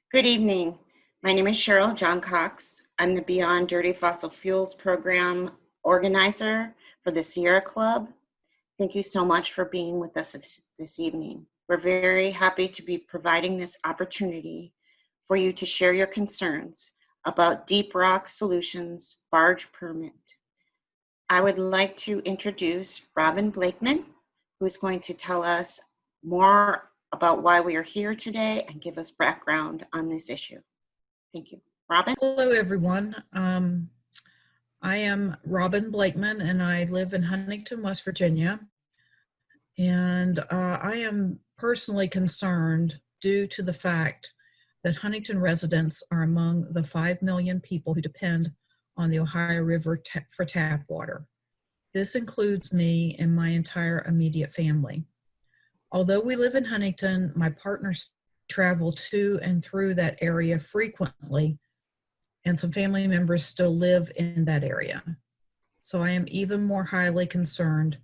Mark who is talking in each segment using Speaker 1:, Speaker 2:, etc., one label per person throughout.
Speaker 1: Good evening. My name is Cheryl John Cox. I'm the Beyond Dirty Fossil Fuels program organizer for the Sierra Club. Thank you so much for being with us this evening. We're very happy to be providing this opportunity for you to share your concerns about DeepRock Solutions barge permit. I would like to introduce Robin Blakeman, who is going to tell us more about why we are here today and give us background on this issue. Thank you. Robin?
Speaker 2: Hello, everyone. I am Robin Blakeman, and I live in Huntington, West Virginia. And I am personally concerned due to the fact that Huntington residents are among the 5 million people who depend on the Ohio River for tap water. This includes me and my entire immediate family. Although we live in Huntington, my partners travel to and through that area frequently, and some family members still live in that area. So I am even more highly concerned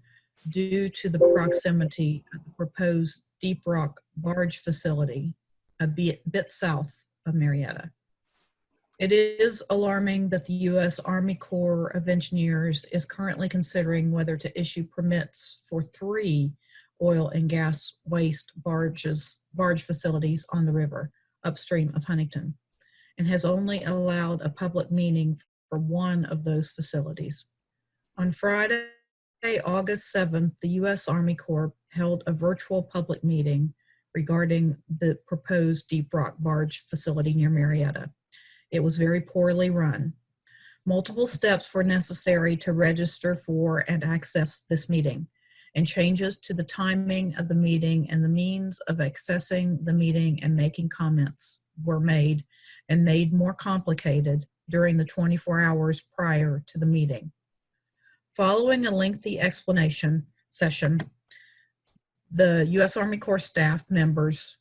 Speaker 2: due to the proximity of the proposed DeepRock barge facility a bit south of Marietta. It is alarming that the U.S. Army Corps of Engineers is currently considering whether to issue permits for 3 oil and gas waste barge facilities on the river upstream of Huntington, and has only allowed a public meeting for 1 of those facilities. On Friday, August 7th, the U.S. Army Corps held a virtual public meeting regarding the proposed DeepRock barge facility near Marietta. It was very poorly run. Multiple steps were necessary to register for and access this meeting, and changes to the timing of the meeting and the means of accessing the meeting and making comments were made and made more complicated during the 24 hours prior to the meeting. Following a lengthy explanation session, the U.S. Army Corps staff members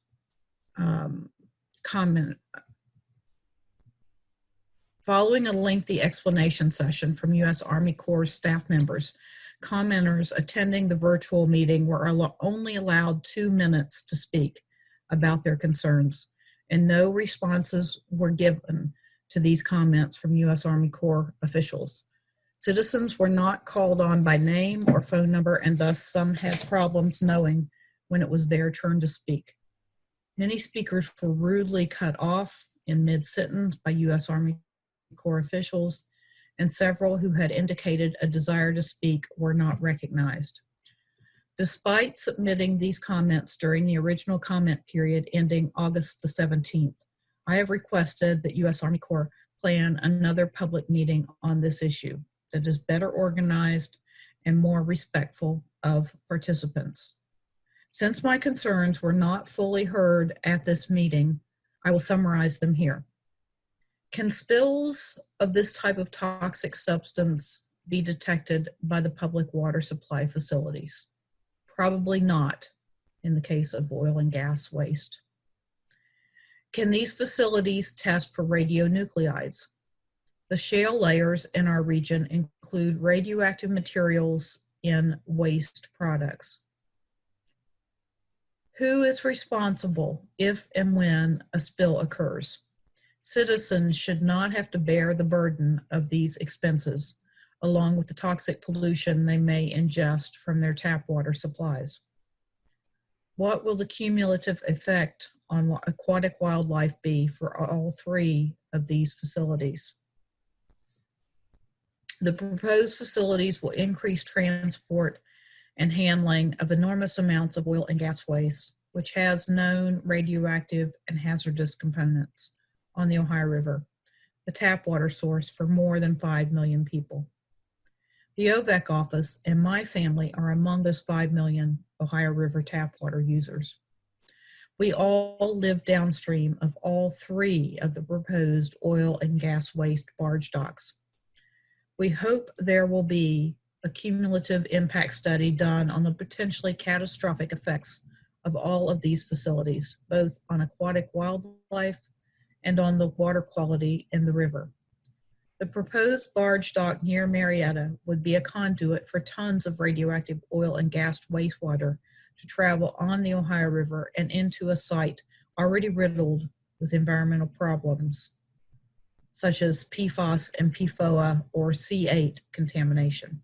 Speaker 2: Following a lengthy explanation session from U.S. Army Corps staff members, commenters attending the virtual meeting were only allowed 2 minutes to speak about their concerns, and no responses were given to these comments from U.S. Army Corps officials. Citizens were not called on by name or phone number, and thus some had problems knowing when it was their turn to speak. Many speakers were rudely cut off in mid-sentence by U.S. Army Corps officials, and several who had indicated a desire to speak were not recognized. Despite submitting these comments during the original comment period ending August the 17th, I have requested that U.S. Army Corps plan another public meeting on this issue that is better organized and more respectful of participants. Since my concerns were not fully heard at this meeting, I will summarize them here. Can spills of this type of toxic substance be detected by the public water supply facilities? Probably not in the case of oil and gas waste. Can these facilities test for radionuclides? The shale layers in our region include radioactive materials in waste products. Who is responsible if and when a spill occurs? Citizens should not have to bear the burden of these expenses, along with the toxic pollution they may ingest from their tap water supplies. What will the cumulative effect on aquatic wildlife be for all 3 of these facilities? The proposed facilities will increase transport and handling of enormous amounts of oil and gas waste, which has known radioactive and hazardous components on the Ohio River, the tap water source for more than 5 million people. The OVAC office and my family are among those 5 million Ohio River tap water users. We all live downstream of all 3 of the proposed oil and gas waste barge docks. We hope there will be a cumulative impact study done on the potentially catastrophic effects of all of these facilities, both on aquatic wildlife and on the water quality in the river. The proposed barge dock near Marietta would be a conduit for tons of radioactive oil and gas wastewater to travel on the Ohio River and into a site already riddled with environmental problems, such as PFAS and PFOA or C8 contamination.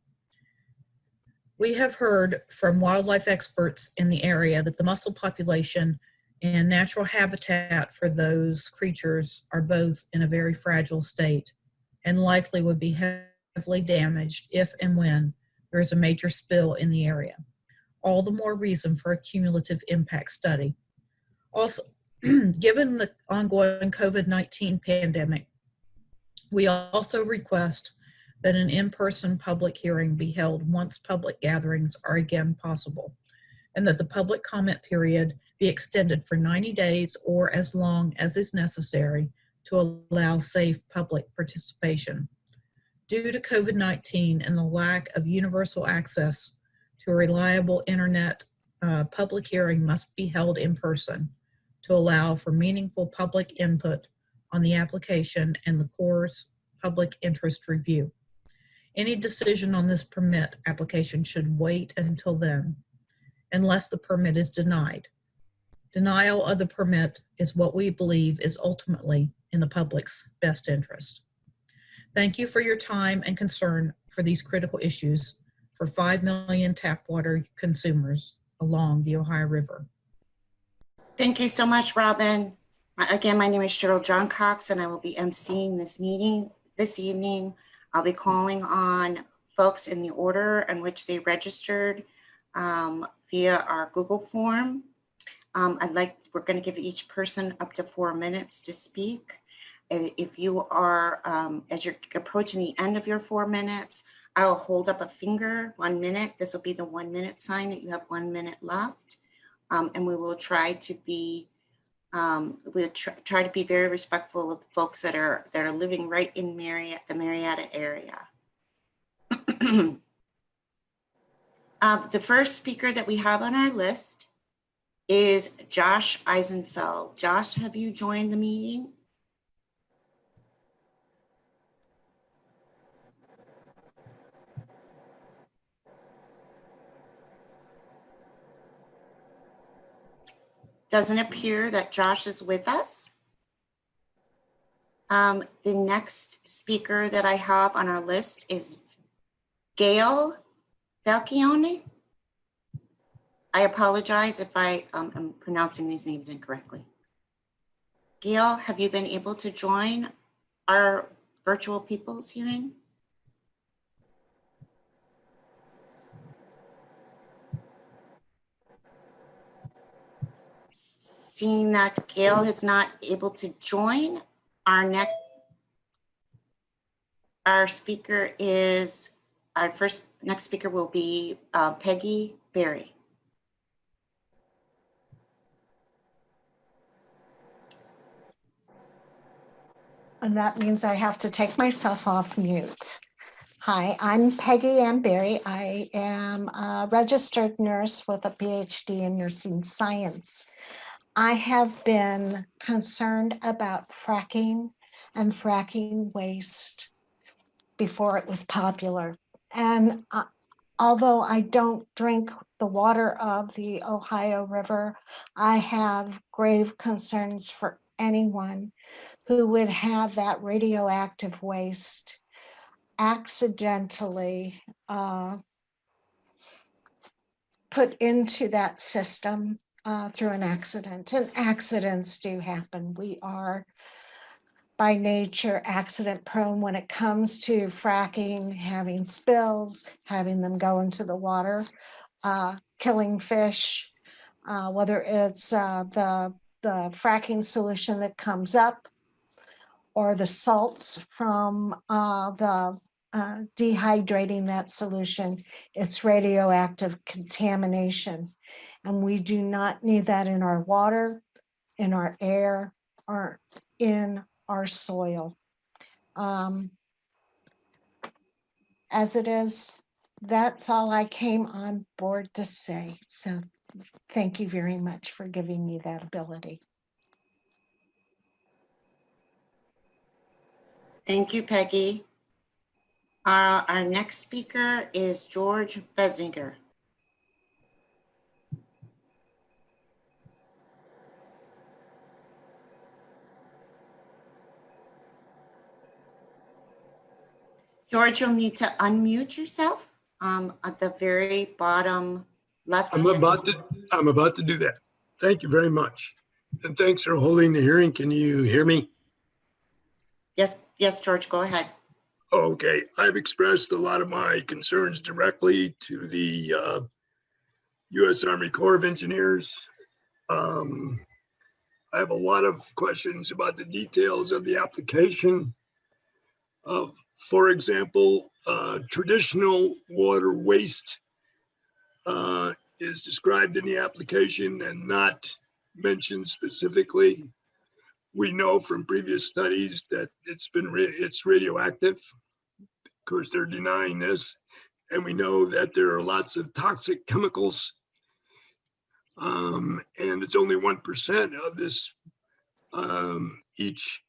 Speaker 2: We have heard from wildlife experts in the area that the mussel population and natural habitat for those creatures are both in a very fragile state and likely would be heavily damaged if and when there is a major spill in the area. All the more reason for a cumulative impact study. Also, given the ongoing COVID-19 pandemic, we also request that an in-person public hearing be held once public gatherings are again possible, and that the public comment period be extended for 90 days or as long as is necessary to allow safe public participation. Due to COVID-19 and the lack of universal access to a reliable internet, public hearing must be held in person to allow for meaningful public input on the application and the Corps' public interest review. Any decision on this permit application should wait until then, unless the permit is denied. Denial of the permit is what we believe is ultimately in the public's best interest. Thank you for your time and concern for these critical issues for 5 million tap water consumers along the Ohio River.
Speaker 1: Thank you so much, Robin. Again, my name is Cheryl John Cox, and I will be emceeing this meeting this evening. I'll be calling on folks in the order in which they registered via our Google form. We're going to give each person up to 4 minutes to speak. If you are, as you're approaching the end of your 4 minutes, I'll hold up a finger, 1 minute. This will be the 1 minute sign that you have 1 minute left. And we will try to be, try to be very respectful of folks that are living right in the Marietta area. The first speaker that we have on our list is Josh Eisenfeld. Josh, have you joined the meeting? Doesn't appear that Josh is with us. The next speaker that I have on our list is Gail Falcione. I apologize if I am pronouncing these names incorrectly. Gail, have you been able to join our virtual people's hearing? Seeing that Gail is not able to join, our next speaker will be Peggy Berry.
Speaker 3: And that means I have to take myself off mute. Hi, I'm Peggy Ann Berry. I am a registered nurse with a PhD in nursing science. I have been concerned about fracking and fracking waste before it was popular. And although I don't drink the water of the Ohio River, I have grave concerns for anyone who would have that radioactive waste accidentally put into that system through an accident. And accidents do happen. We are by nature accident prone when it comes to fracking, having spills, having them go into the water, killing fish, whether it's the fracking solution that comes up or the salts from dehydrating that solution, it's radioactive contamination. And we do not need that in our water, in our air, or in our soil. As it is, that's all I came on board to say. So thank you very much for giving me that ability.
Speaker 1: Thank you, Peggy. Our next speaker is George Bezinger. George, you'll need to unmute yourself at the very bottom left.
Speaker 4: I'm about to do that. Thank you very much. And thanks for holding the hearing. Can you hear me?
Speaker 1: Yes, George, go ahead.
Speaker 4: Okay. I've expressed a lot of my concerns directly to the U.S. Army Corps of Engineers. I have a lot of questions about the details of the application. For example, traditional water waste is described in the application and not mentioned specifically. We know from previous studies that it's radioactive. Of course, they're denying this. And we know that there are lots of toxic chemicals. And it's only 1% of this, each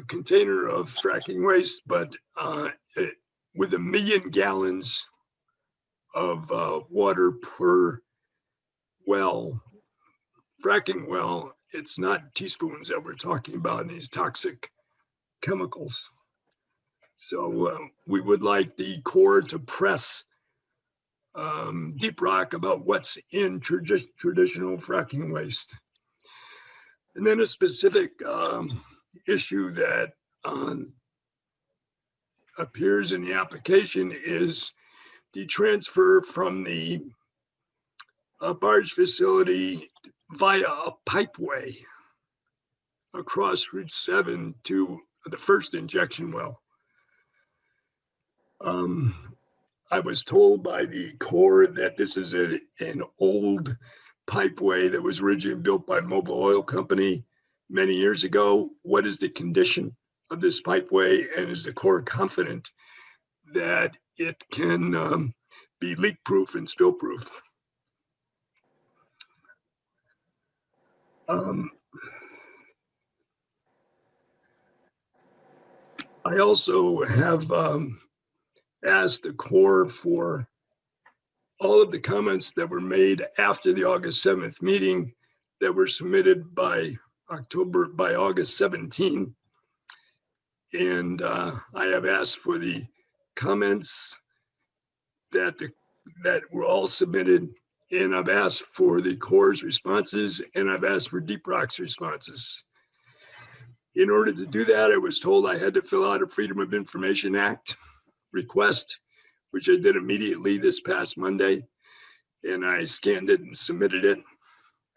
Speaker 4: container of fracking waste, but with 1 million gallons of water per well, fracking well, it's not teaspoons that we're talking about in these toxic chemicals. So we would like the Corps to press DeepRock about what's in traditional fracking waste. And then a specific issue that appears in the application is the transfer from the barge facility via a pipeway across Route 7 to the first injection well. I was told by the Corps that this is an old pipeway that was originally built by Mobil Oil Company many years ago. What is the condition of this pipeway, and is the Corps confident that it can be leak-proof and spill-proof? I also have asked the Corps for all of the comments that were made after the August 7th meeting that were submitted by August 17. And I have asked for the comments that were all submitted, and I've asked for the Corps' responses, and I've asked for DeepRock's responses. In order to do that, I was told I had to fill out a Freedom of Information Act request, which I did immediately this past Monday. And I scanned it and submitted it,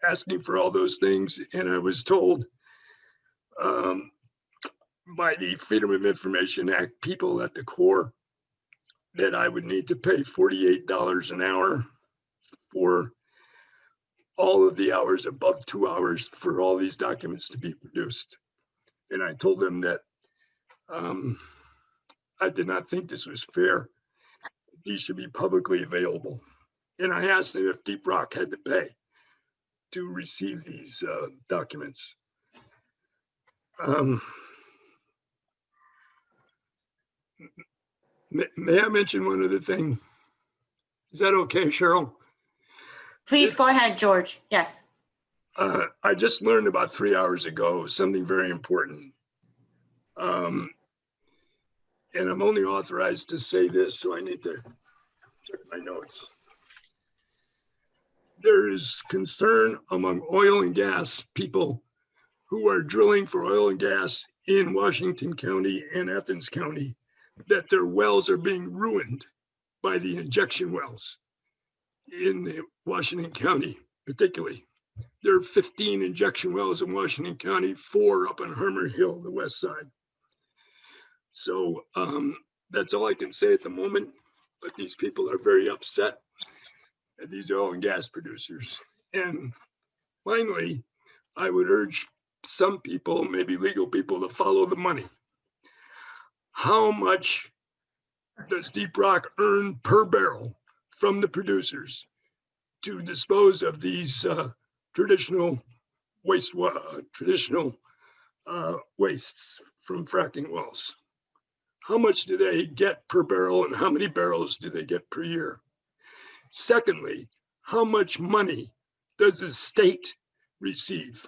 Speaker 4: asking for all those things. And I was told by the Freedom of Information Act people at the Corps that I would need to pay $48 an hour for all of the hours above 2 hours for all these documents to be produced. And I told them that I did not think this was fair. These should be publicly available. And I asked them if DeepRock had to pay to receive these documents. May I mention one other thing? Is that okay, Cheryl?
Speaker 1: Please go ahead, George. Yes.
Speaker 4: I just learned about 3 hours ago something very important. And I'm only authorized to say this, so I need to check my notes. There is concern among oil and gas people who are drilling for oil and gas in Washington County and Athens County that their wells are being ruined by the injection wells in Washington County, particularly. There are 15 injection wells in Washington County, 4 up on Harmon Hill, the west side. So that's all I can say at the moment, but these people are very upset at these oil and gas producers. And finally, I would urge some people, maybe legal people, to follow the money. How much does DeepRock earn per barrel from the producers to dispose of these traditional wastes from fracking wells? How much do they get per barrel, and how many barrels do they get per year? Secondly, how much money does the state receive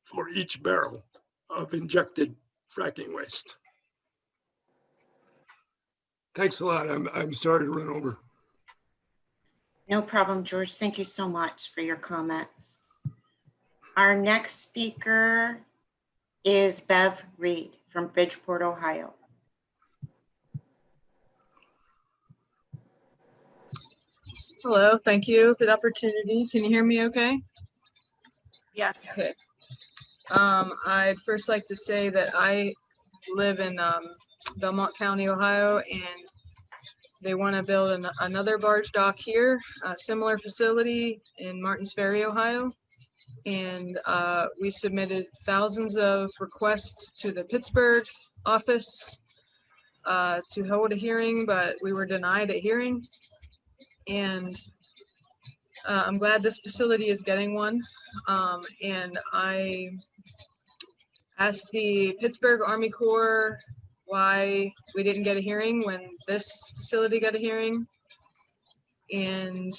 Speaker 4: for each barrel of injected fracking waste? Thanks a lot. I'm sorry to run over.
Speaker 1: No problem, George. Thank you so much for your comments. Our next speaker is Bev Reed from Bridgeport, Ohio.
Speaker 5: Hello, thank you for the opportunity. Can you hear me okay?
Speaker 6: Yes.
Speaker 5: Okay. I'd first like to say that I live in Belmont County, Ohio, and they want to build another barge dock here, a similar facility in Martins Ferry, Ohio. And we submitted thousands of requests to the Pittsburgh office to hold a hearing, but we were denied a hearing. And I'm glad this facility is getting one. And I asked the Pittsburgh Army Corps why we didn't get a hearing when this facility got a hearing. And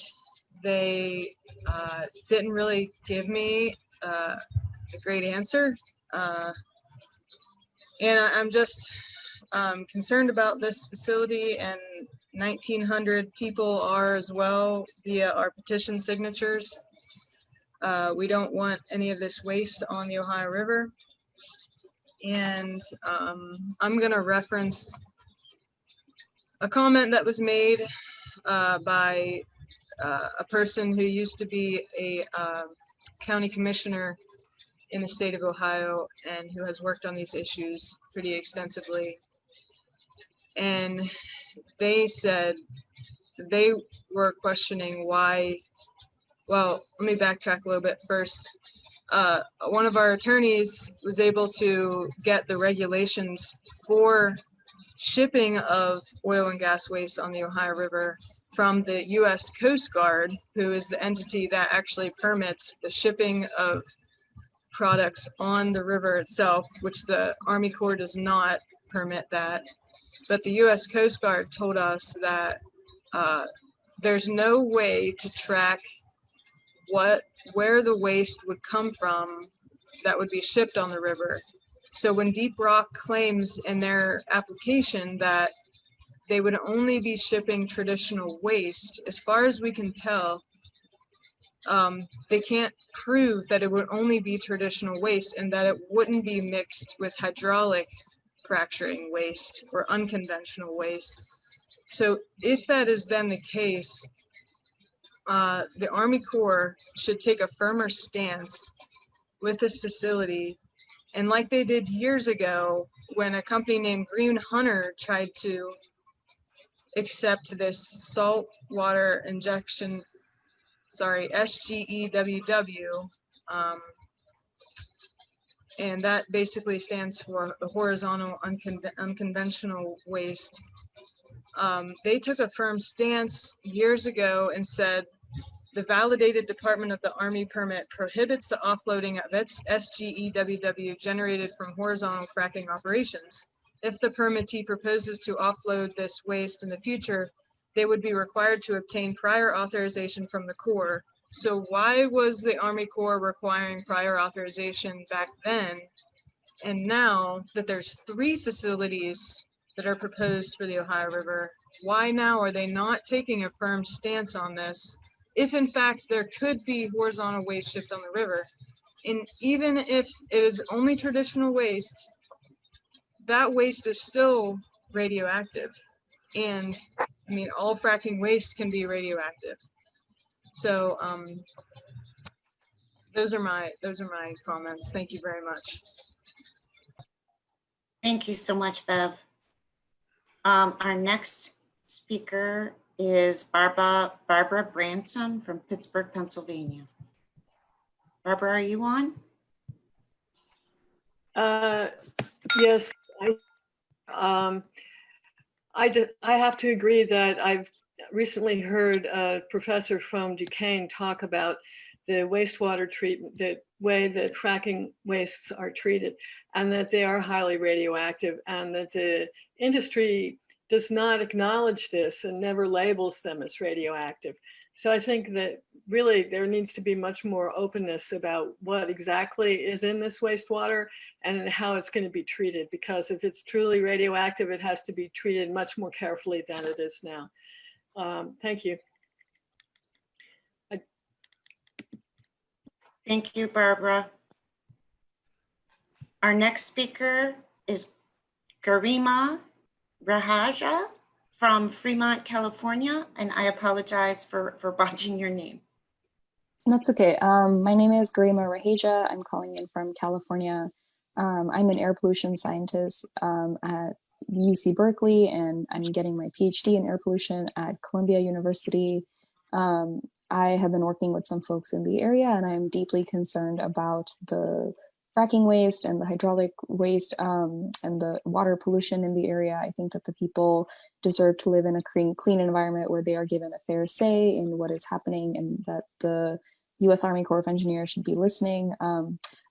Speaker 5: they didn't really give me a great answer. And I'm just concerned about this facility, and 1,900 people are as well via our petition signatures. We don't want any of this waste on the Ohio River. And I'm going to reference a comment that was made by a person who used to be a county commissioner in the state of Ohio and who has worked on these issues pretty extensively. And they said they were questioning why, well, let me backtrack a little bit first. One of our attorneys was able to get the regulations for shipping of oil and gas waste on the Ohio River from the U.S. Coast Guard, who is the entity that actually permits the shipping of products on the river itself, which the Army Corps does not permit that. But the U.S. Coast Guard told us that there's no way to track where the waste would come from that would be shipped on the river. So when DeepRock claims in their application that they would only be shipping traditional waste, as far as we can tell, they can't prove that it would only be traditional waste and that it wouldn't be mixed with hydraulic fracturing waste or unconventional waste. So if that is then the case, the Army Corps should take a firmer stance with this facility. And like they did years ago when a company named Green Hunter tried to accept this salt water injection, SGEWW, and that basically stands for horizontal unconventional waste. They took a firm stance years ago and said the validated Department of the Army permit prohibits the offloading of its SGEWW generated from horizontal fracking operations. If the permittee proposes to offload this waste in the future, they would be required to obtain prior authorization from the Corps. So why was the Army Corps requiring prior authorization back then? And now that there's 3 facilities that are proposed for the Ohio River, why now are they not taking a firm stance on this, if in fact there could be horizontal waste shipped on the river? And even if it is only traditional waste, that waste is still radioactive. And I mean, all fracking waste can be radioactive. So those are my comments. Thank you very much.
Speaker 1: Thank you so much, Bev. Our next speaker is Barbara Bransom from Pittsburgh, Pennsylvania. Barbara, are you on?
Speaker 6: Yes, I have to agree that I've recently heard a professor from Duquesne talk about the wastewater treatment, the way that fracking wastes are treated, and that they are highly radioactive, and that the industry does not acknowledge this and never labels them as radioactive. So I think that really there needs to be much more openness about what exactly is in this wastewater and how it's going to be treated, because if it's truly radioactive, it has to be treated much more carefully than it is now. Thank you.
Speaker 1: Thank you, Barbara. Our next speaker is Garima Raheja from Fremont, California, and I apologize for botching your name.
Speaker 7: That's okay. My name is Garima Raheja. I'm calling in from California. I'm an air pollution scientist at UC Berkeley, and I'm getting my PhD in air pollution at Columbia University. I have been working with some folks in the area, and I'm deeply concerned about the fracking waste and the hydraulic waste and the water pollution in the area. I think that the people deserve to live in a clean environment where they are given a fair say in what is happening, and that the U.S. Army Corps of Engineers should be listening.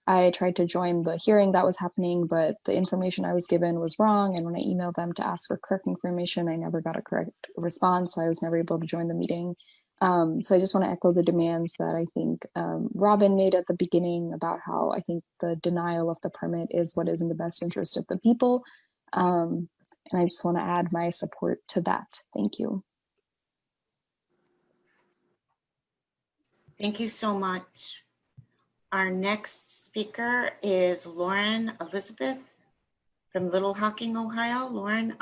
Speaker 7: I tried to join the hearing that was happening, but the information I was given was wrong. And when I emailed them to ask for correct information, I never got a correct response. So I was never able to join the meeting. So I just want to echo the demands that I think Robin made at the beginning about how I think the denial of the permit is what is in the best interest of the people. And I just want to add my support to that. Thank you.
Speaker 1: Thank you so much. Our next speaker is Lauren Elizabeth from Little Hocking, Ohio. Lauren,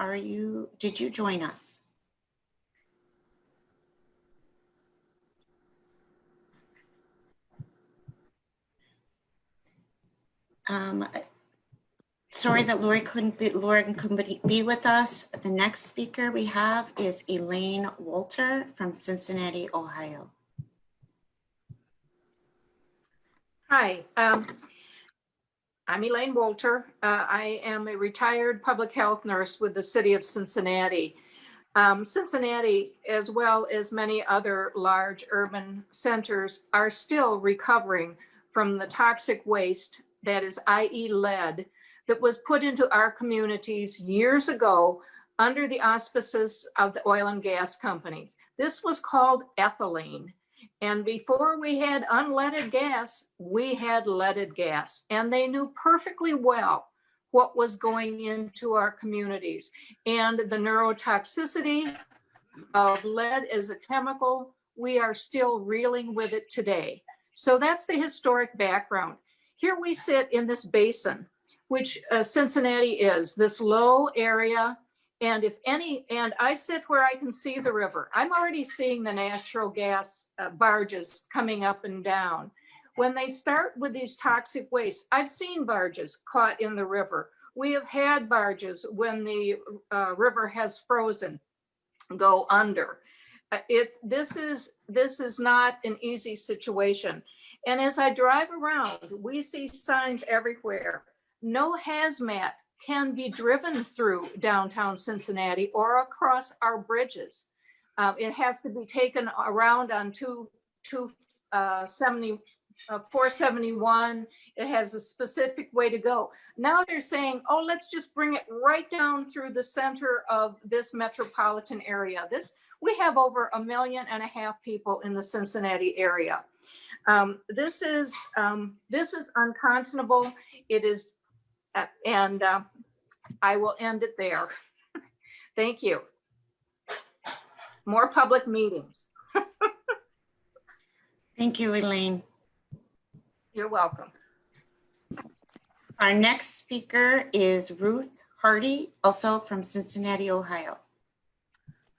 Speaker 1: did you join us? Sorry that Lauren couldn't be with us. The next speaker we have is Elaine Walter from Cincinnati, Ohio.
Speaker 8: Hi, I'm Elaine Walter. I am a retired public health nurse with the city of Cincinnati. Cincinnati, as well as many other large urban centers, are still recovering from the toxic waste, that is, i.e. lead, that was put into our communities years ago under the auspices of the oil and gas companies. This was called ethylene. And before we had unleaded gas, we had leaded gas. And they knew perfectly well what was going into our communities. And the neurotoxicity of lead as a chemical, we are still reeling with it today. So that's the historic background. Here we sit in this basin, which Cincinnati is, this low area. And and I sit where I can see the river. I'm already seeing the natural gas barges coming up and down. When they start with these toxic wastes, I've seen barges caught in the river. We have had barges when the river has frozen go under. This is not an easy situation. And as I drive around, we see signs everywhere. No hazmat can be driven through downtown Cincinnati or across our bridges. It has to be taken around on 471. It has a specific way to go. Now they're saying, oh, let's just bring it right down through the center of this metropolitan area. We have over 1.5 million people in the Cincinnati area. This is unconscionable. It is, and I will end it there. Thank you. More public meetings.
Speaker 1: Thank you, Elaine.
Speaker 8: You're welcome.
Speaker 1: Our next speaker is Ruth Hardy, also from Cincinnati, Ohio.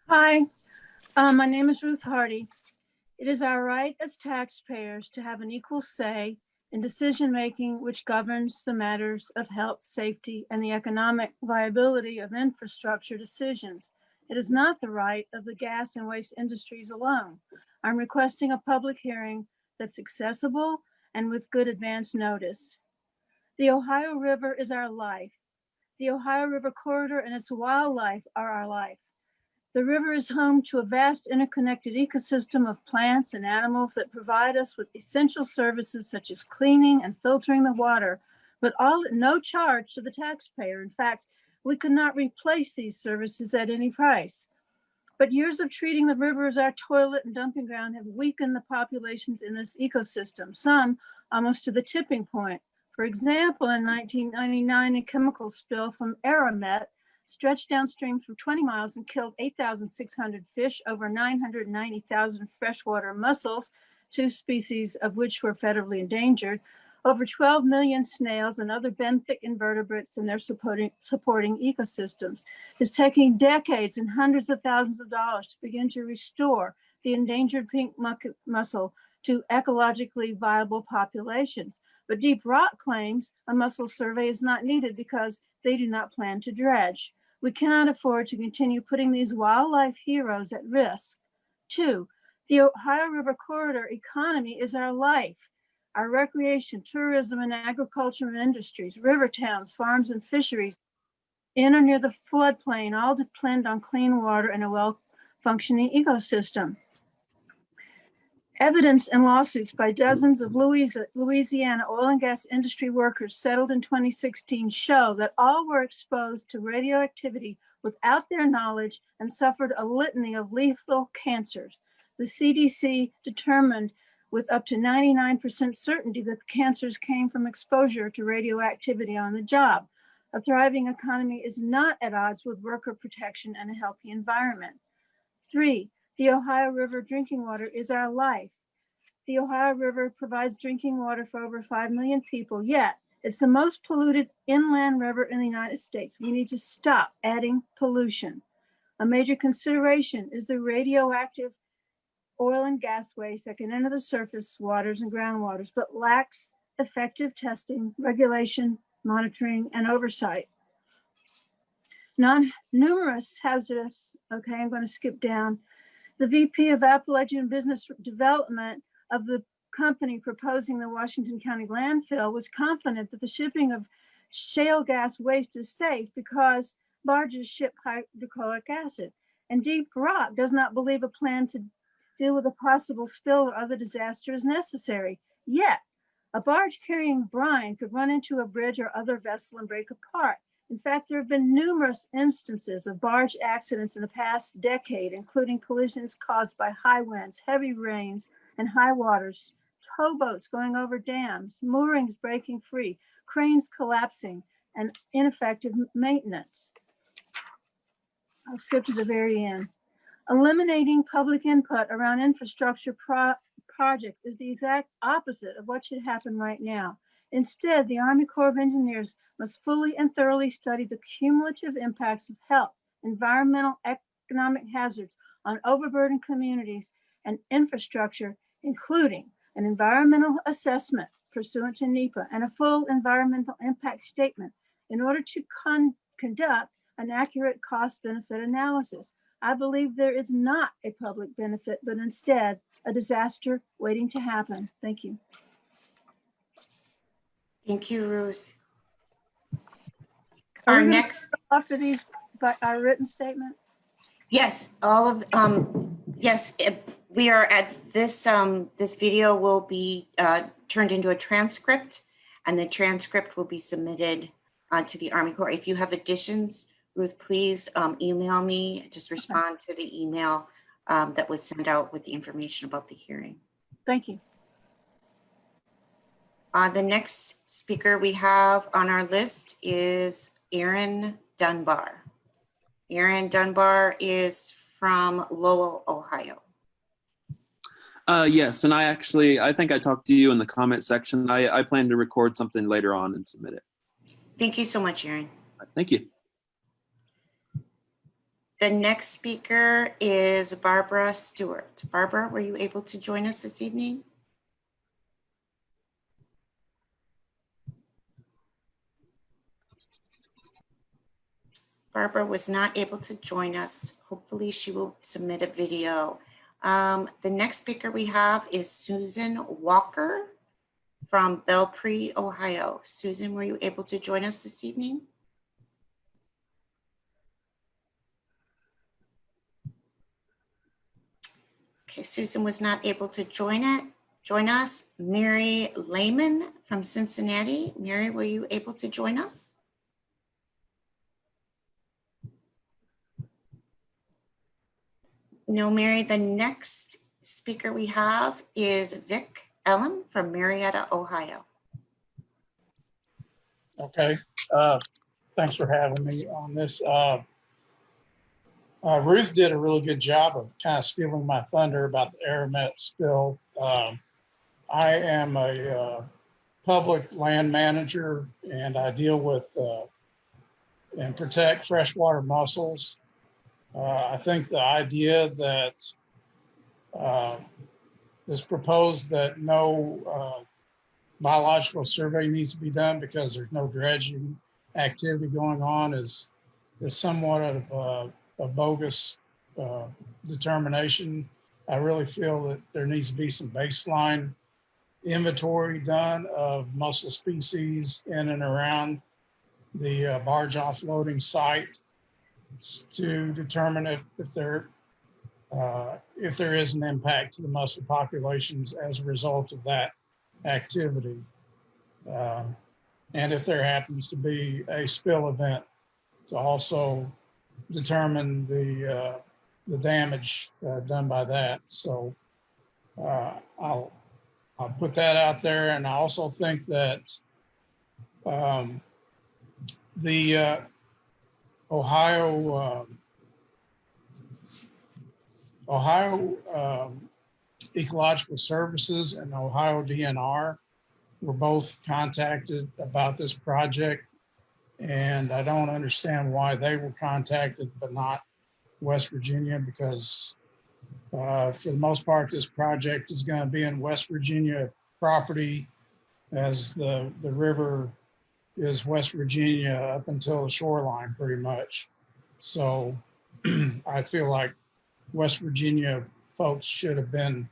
Speaker 9: Hi, my name is Ruth Hardy. It is our right as taxpayers to have an equal say in decision-making which governs the matters of health, safety, and the economic viability of infrastructure decisions. It is not the right of the gas and waste industries alone. I'm requesting a public hearing that's accessible and with good advance notice. The Ohio River is our life. The Ohio River corridor and its wildlife are our life. The river is home to a vast interconnected ecosystem of plants and animals that provide us with essential services such as cleaning and filtering the water, but all at no charge to the taxpayer. In fact, We could not replace these services at any price. But years of treating the river as our toilet and dumping ground have weakened the populations in this ecosystem, some almost to the tipping point. For example, in 1999, a chemical spill from Aramet stretched downstream for 20 miles and killed 8,600 fish, over 990,000 freshwater mussels, 2 species of which were federally endangered, over 12 million snails and other benthic invertebrates and their supporting ecosystems. It's taking decades and hundreds of thousands of dollars to begin to restore the endangered pink mussel to ecologically viable populations. But DeepRock claims a mussel survey is not needed because they do not plan to dredge. We cannot afford to continue putting these wildlife heroes at risk. 2, the Ohio River corridor economy is our life. Our recreation, tourism, and agricultural industries, river towns, farms, and fisheries in or near the floodplain all depend on clean water and a well-functioning ecosystem. Evidence and lawsuits by dozens of Louisiana oil and gas industry workers settled in 2016 show that all were exposed to radioactivity without their knowledge and suffered a litany of lethal cancers. The CDC determined with up to 99% certainty that the cancers came from exposure to radioactivity on the job. A thriving economy is not at odds with worker protection and a healthy environment. 3, the Ohio River drinking water is our life. The Ohio River provides drinking water for over 5 million people, yet it's the most polluted inland river in the United States. We need to stop adding pollution. A major consideration is the radioactive oil and gas waste that can enter the surface waters and groundwaters, but lacks effective testing, regulation, monitoring, and oversight. Numerous hazardous, okay, I'm going to skip down. The VP of Appalachian Business Development of the company proposing the Washington County landfill was confident that the shipping of shale gas waste is safe because barges ship hydrochloric acid. And DeepRock does not believe a plan to deal with a possible spill or other disaster is necessary. Yet, a barge carrying brine could run into a bridge or other vessel and break apart. In fact, there have been numerous instances of barge accidents in the past decade, including collisions caused by high winds, heavy rains, and high waters, towboats going over dams, moorings breaking free, cranes collapsing, and ineffective maintenance. I'll skip to the very end. Eliminating public input around infrastructure projects is the exact opposite of what should happen right now. Instead, the Army Corps of Engineers must fully and thoroughly study the cumulative impacts of health, environmental, economic hazards on overburdened communities and infrastructure, including an environmental assessment pursuant to NEPA and a full environmental impact statement in order to conduct an accurate cost-benefit analysis. I believe there is not a public benefit, but instead a disaster waiting to happen. Thank you.
Speaker 1: Thank you, Ruth.
Speaker 9: Are
Speaker 1: Our
Speaker 9: we gonna
Speaker 1: next,
Speaker 9: go after these by our written statement?
Speaker 1: yes, all of, yes, we are at this, this video will be turned into a transcript, and the transcript will be submitted to the Army Corps. If you have additions, Ruth, please email me, just respond to the email that was sent out with the information about the hearing.
Speaker 9: Thank you.
Speaker 1: The next speaker we have on our list is Aarondunbar. Aarondunbar is from Lowell, Ohio.
Speaker 10: Yes, and I think I talked to you in the comment section. I plan to record something later on and submit it.
Speaker 1: Thank you so much, Aaron.
Speaker 10: Thank you.
Speaker 1: The next speaker is Barbara Stewart. Barbara, were you able to join us this evening? Barbara was not able to join us. Hopefully she will submit a video. The next speaker we have is Susan Walker from Belpre, Ohio. Susan, were you able to join us this evening? Okay, Susan was not able to join us. Mary Lehman from Cincinnati. Mary, were you able to join us? No, Mary, the next speaker we have is Vic Ellum from Marietta, Ohio.
Speaker 11: Okay, thanks for having me on this. Ruth did a really good job of kind of stealing my thunder about the Aramet spill. I am a public land manager, and I deal with and protect freshwater mussels. I think the idea that is proposed that no biological survey needs to be done because there's no dredging activity going on is somewhat of a bogus determination. I really feel that there needs to be some baseline inventory done of mussel species in and around the barge offloading site to determine if there is an impact to the mussel populations as a result of that activity. And if there happens to be a spill event, to also determine the damage done by that. So I'll put that out there. And I also think that the Ohio Ecological Services and Ohio DNR were both contacted about this project, and I don't understand why they were contacted but not West Virginia, because for the most part this project is going to be in West Virginia property, as the river is West Virginia up until the shoreline pretty much. So I feel like West Virginia folks should have been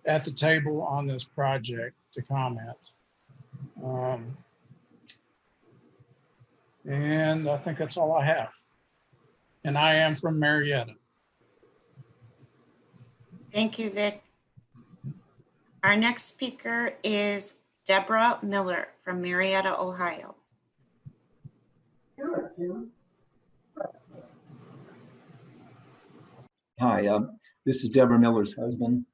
Speaker 11: at the table on this project to comment. And I think that's all I have. And I am from Marietta.
Speaker 1: Thank you, Vic. Our next speaker is Debra Miller from Marietta, Ohio.
Speaker 12: Hi, this is Debra Miller's husband.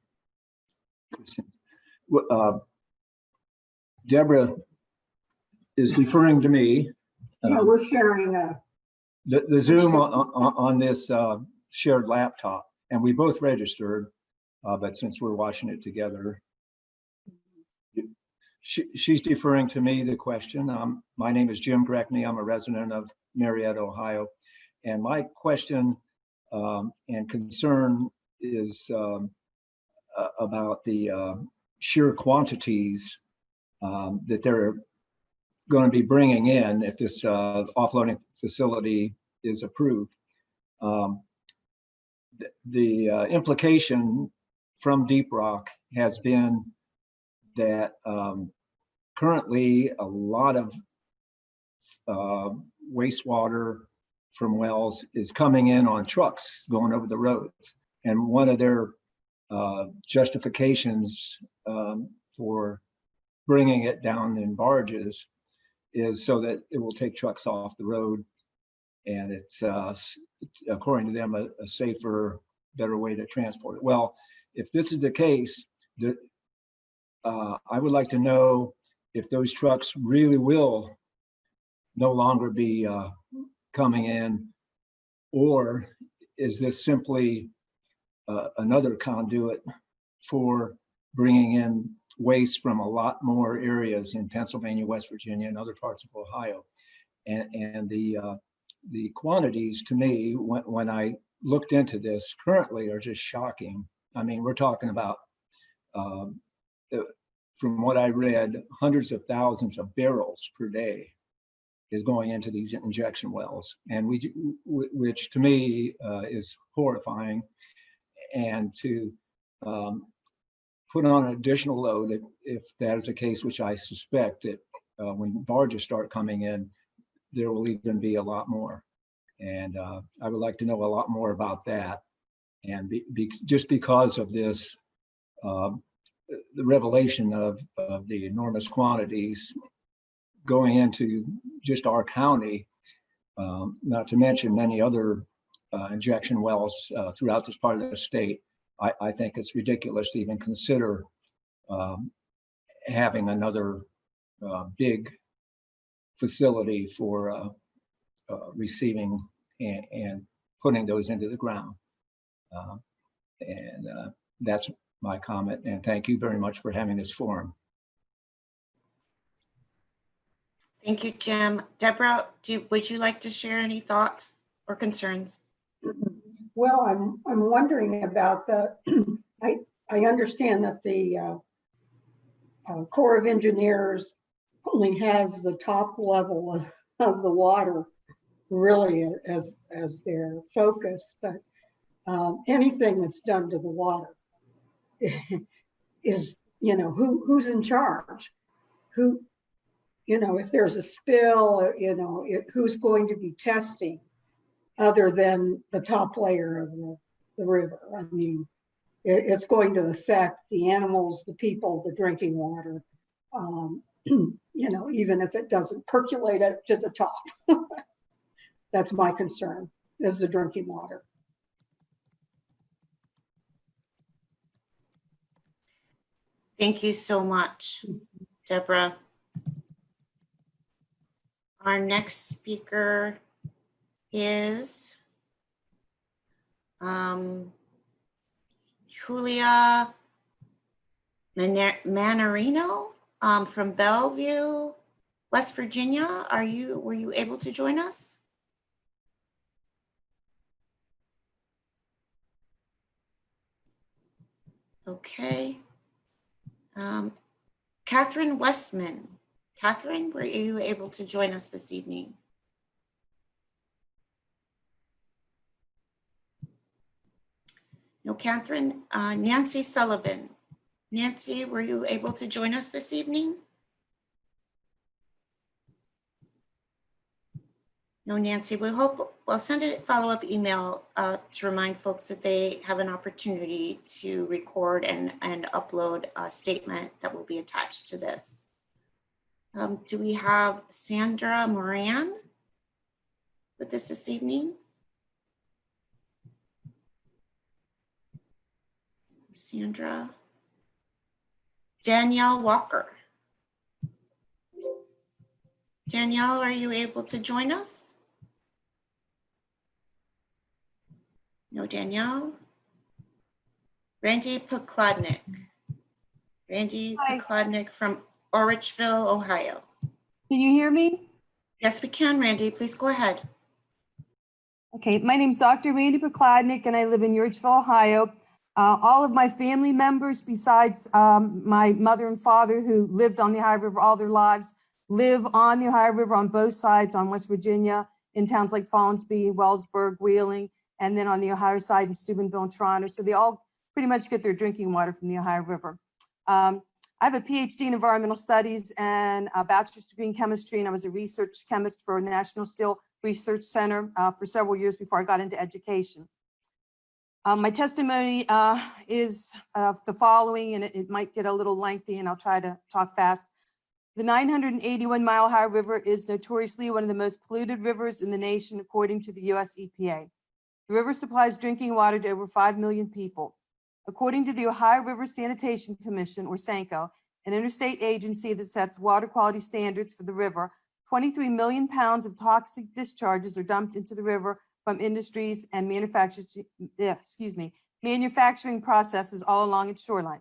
Speaker 12: Debra is deferring to me.
Speaker 13: Yeah, we're sharing
Speaker 12: the Zoom on this shared laptop, and we both registered, but since we're watching it together, she's deferring to me the question. My name is Jim Grecni. I'm a resident of Marietta, Ohio, and my question and concern is about the sheer quantities that they're going to be bringing in if this offloading facility is approved. The implication from DeepRock has been that currently a lot of wastewater from wells is coming in on trucks going over the roads. And one of their justifications for bringing it down in barges is so that it will take trucks off the road. And it's, according to them, a safer, better way to transport it. Well, if this is the case, I would like to know if those trucks really will no longer be coming in, or is this simply another conduit for bringing in waste from a lot more areas in Pennsylvania, West Virginia, and other parts of Ohio. And the quantities, to me, when I looked into this currently, are just shocking. I mean, we're talking about, from what I read, hundreds of thousands of barrels per day is going into these injection wells, and which to me is horrifying. And to put on an additional load, if that is the case, which I suspect that when barges start coming in, there will even be a lot more. And I would like to know a lot more about that. And just because of this, the revelation of the enormous quantities going into just our county, not to mention many other injection wells throughout this part of the state, I think it's ridiculous to even consider having another big facility for receiving and putting those into the ground. That's my comment, and thank you very much for having this forum.
Speaker 1: Thank you, Jim. Deborah, would you like to share any thoughts or concerns?
Speaker 13: Well, I'm wondering about the, I understand that the Corps of Engineers only has the top level of the water really as their focus, but anything that's done to the water is, who's in charge? Who, if there's a spill, who's going to be testing other than the top layer of the river? I mean, it's going to affect the animals, the people, the drinking water, even if it doesn't percolate up to the top. That's my concern, is the drinking water.
Speaker 1: Thank you so much, Deborah. Our next speaker is Julia Manarino from Bellevue, West Virginia. Were you able to join us? Okay. Catherine Westman. Catherine, were you able to join us this evening? No, Catherine. Nancy Sullivan. Nancy, were you able to join us this evening? No, Nancy. We'll send a follow-up email to remind folks that they have an opportunity to record and upload a statement that will be attached to this. Do we have Sandra Moran with us this evening? Sandra. Danielle Walker. Danielle, are you able to join us? No, Danielle. Randy Poklodnik. Randy Poklodnik from Orrichville, Ohio.
Speaker 14: Can you hear me?
Speaker 1: Yes, we can, Randy. Please go ahead.
Speaker 14: Okay, my name is Dr. Randy Poklodnik, and I live in Orrichville, Ohio. All of my family members, besides my mother and father, who lived on the Ohio River all their lives, live on the Ohio River on both sides, on West Virginia, in towns like Fallensby, Wellsburg, Wheeling, and then on the Ohio side in Steubenville and Toronto. So they all pretty much get their drinking water from the Ohio River. I have a PhD in environmental studies and a bachelor's degree in chemistry, and I was a research chemist for National Steel Research Center for several years before I got into education. My testimony is the following, and it might get a little lengthy, and I'll try to talk fast. The 981-mile Ohio River is notoriously one of the most polluted rivers in the nation, according to the US EPA. The river supplies drinking water to over 5 million people. According to the Ohio River Sanitation Commission, or SANCO, an interstate agency that sets water quality standards for the river, 23 million pounds of toxic discharges are dumped into the river from industries and manufacturing processes all along its shoreline.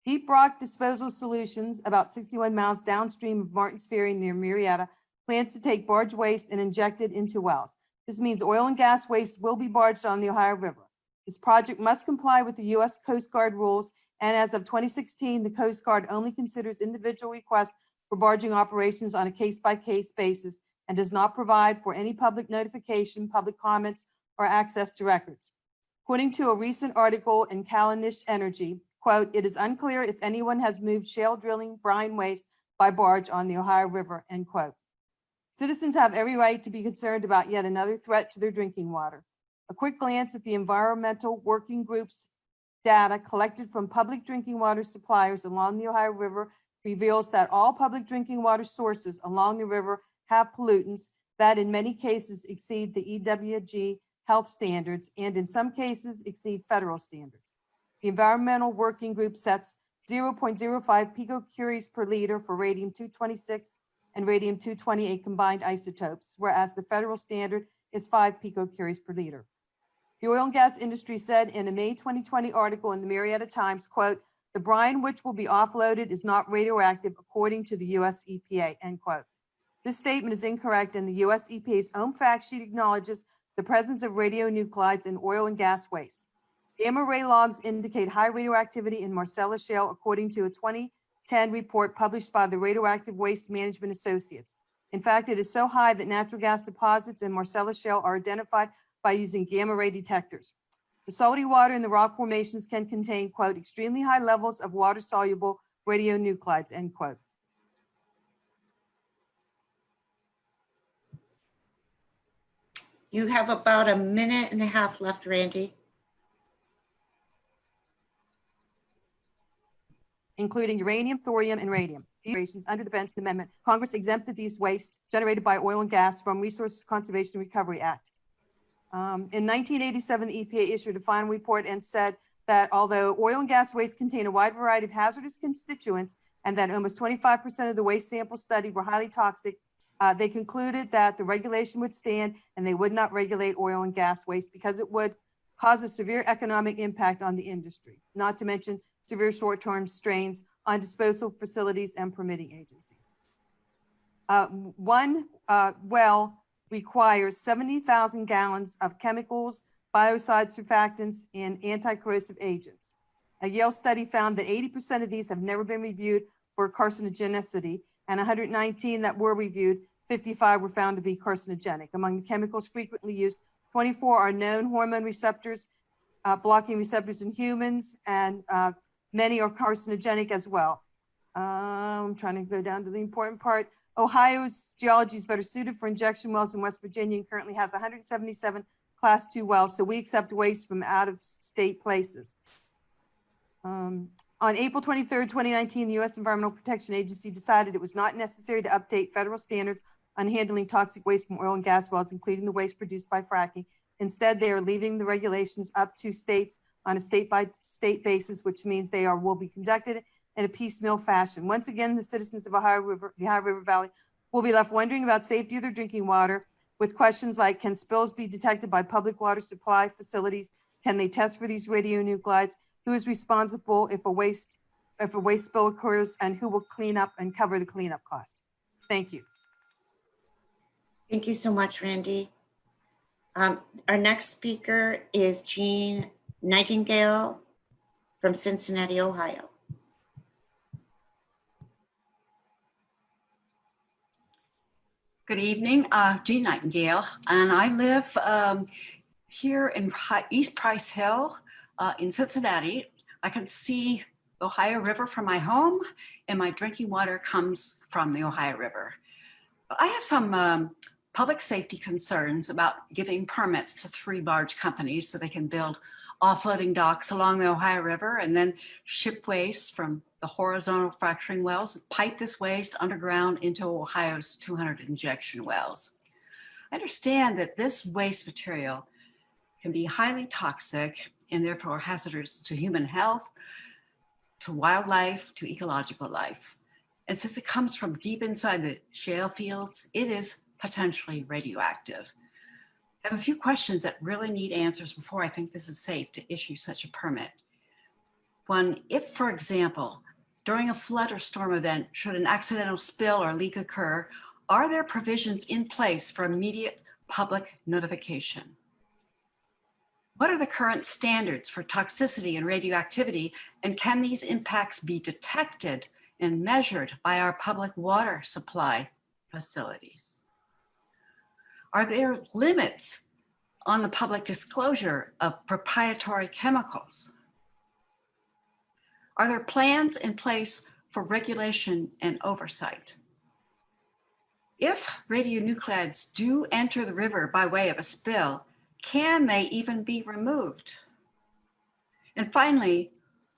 Speaker 14: DeepRock Disposal Solutions, about 61 miles downstream of Martins Ferry near Marietta, plans to take barge waste and inject it into wells. This means oil and gas waste will be barged on the Ohio River. This project must comply with the U.S. Coast Guard rules, and as of 2016, the Coast Guard only considers individual requests for barging operations on a case-by-case basis and does not provide for any public notification, public comments, or access to records. According to a recent article in Callanish Energy, quote, "It is unclear if anyone has moved shale drilling brine waste by barge on the Ohio River," end quote. Citizens have every right to be concerned about yet another threat to their drinking water. A quick glance at the environmental working group's data collected from public drinking water suppliers along the Ohio River reveals that all public drinking water sources along the river have pollutants that in many cases exceed the EWG health standards and in some cases exceed federal standards. The Environmental Working Group sets 0.05 picocuries per liter for radium-226 and radium-228 combined isotopes, whereas the federal standard is 5 picocuries per liter. The oil and gas industry said in a May 2020 article in the Marietta Times, quote, "The brine which will be offloaded is not radioactive according to the US EPA," end quote. This statement is incorrect, and the US EPA's own fact sheet acknowledges the presence of radionuclides in oil and gas waste. Gamma ray logs indicate high radioactivity in Marcellus Shale, according to a 2010 report published by the Radioactive Waste Management Associates. In fact, it is so high that natural gas deposits in Marcellus Shale are identified by using gamma ray detectors. The salty water in the rock formations can contain, quote, "extremely high levels of water-soluble radionuclides," end quote.
Speaker 1: You have about a minute and a half left, Randy.
Speaker 14: Including uranium, thorium, and radium. Under the Benson Amendment, Congress exempted these wastes generated by oil and gas from Resource Conservation and Recovery Act. In 1987, the EPA issued a final report and said that although oil and gas waste contain a wide variety of hazardous constituents and that almost 25% of the waste samples studied were highly toxic, they concluded that the regulation would stand and they would not regulate oil and gas waste because it would cause a severe economic impact on the industry, not to mention severe short-term strains on disposal facilities and permitting agencies. One well requires 70,000 gallons of chemicals, biocides, surfactants, and anti-corrosive agents. A Yale study found that 80% of these have never been reviewed for carcinogenicity, and 119 that were reviewed, 55 were found to be carcinogenic. Among the chemicals frequently used, 24 are known hormone receptors, blocking receptors in humans, and many are carcinogenic as well. I'm trying to go down to the important part. Ohio's geology is better suited for injection wells in West Virginia and currently has 177 Class 2 wells, so we accept waste from out-of-state places. On April 23rd, 2019, the U.S. Environmental Protection Agency decided it was not necessary to update federal standards on handling toxic waste from oil and gas wells, including the waste produced by fracking. Instead, they are leaving the regulations up to states on a state-by-state basis, which means they will be conducted in a piecemeal fashion. Once again, the citizens of the Ohio River Valley will be left wondering about safety of their drinking water with questions like, can spills be detected by public water supply facilities? Can they test for these radionuclides? Who is responsible if a waste spill occurs, and who will clean up and cover the cleanup cost? Thank you.
Speaker 1: Thank you so much, Randy. Our next speaker is Jean Nightingale from Cincinnati, Ohio.
Speaker 15: Good evening, Jean Nightingale, and I live here in East Price Hill in Cincinnati. I can see the Ohio River from my home, and my drinking water comes from the Ohio River. I have some public safety concerns about giving permits to 3 barge companies so they can build offloading docks along the Ohio River and then ship waste from the horizontal fracturing wells and pipe this waste underground into Ohio's 200 injection wells. I understand that this waste material can be highly toxic and therefore hazardous to human health, to wildlife, to ecological life. And since it comes from deep inside the shale fields, it is potentially radioactive. I have a few questions that really need answers before I think this is safe to issue such a permit. One, if, for example, during a flood or storm event, should an accidental spill or leak occur, are there provisions in place for immediate public notification? What are the current standards for toxicity and radioactivity, and can these impacts be detected and measured by our public water supply facilities? Are there limits on the public disclosure of proprietary chemicals? Are there plans in place for regulation and oversight? If radionuclides do enter the river by way of a spill, can they even be removed? And finally,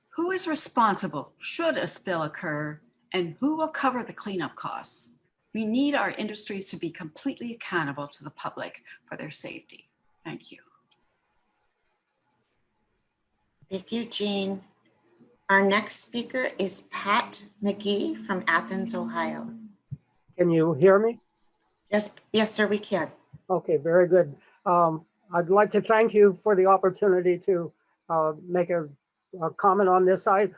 Speaker 15: who is responsible should a spill occur, and who will cover the cleanup costs? We need our industries to be completely accountable to the public for their safety. Thank you.
Speaker 1: Thank you, Jean. Our next speaker is Pat McGee from Athens, Ohio.
Speaker 16: Can you hear me?
Speaker 1: Yes, sir, we can.
Speaker 16: Okay, very good. I'd like to thank you for the opportunity to make a comment on this. I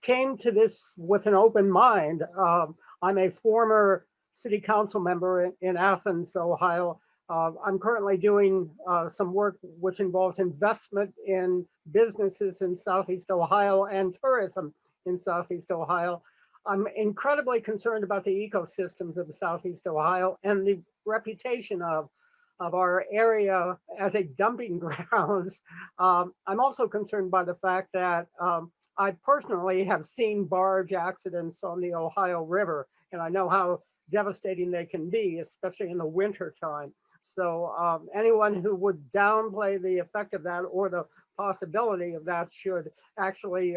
Speaker 16: came to this with an open mind. I'm a former city council member in Athens, Ohio. I'm currently doing some work which involves investment in businesses in Southeast Ohio and tourism in Southeast Ohio. I'm incredibly concerned about the ecosystems of Southeast Ohio and the reputation of our area as a dumping grounds. I'm also concerned by the fact that I personally have seen barge accidents on the Ohio River, and I know how devastating they can be, especially in the winter time. So anyone who would downplay the effect of that or the possibility of that should actually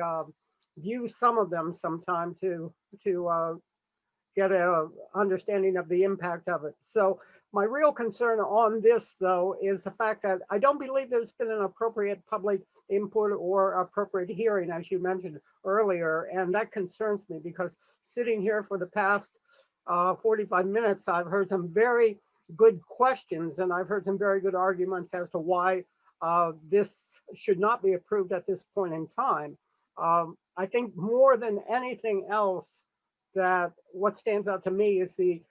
Speaker 16: view some of them sometime to get a understanding of the impact of it. So my real concern on this, though, is the fact that I don't believe there's been an appropriate public input or appropriate hearing, as you mentioned earlier, and that concerns me because sitting here for the past 45 minutes, I've heard some very good questions and I've heard some very good arguments as to why this should not be approved at this point in time. I think more than anything else, that what stands out to me is the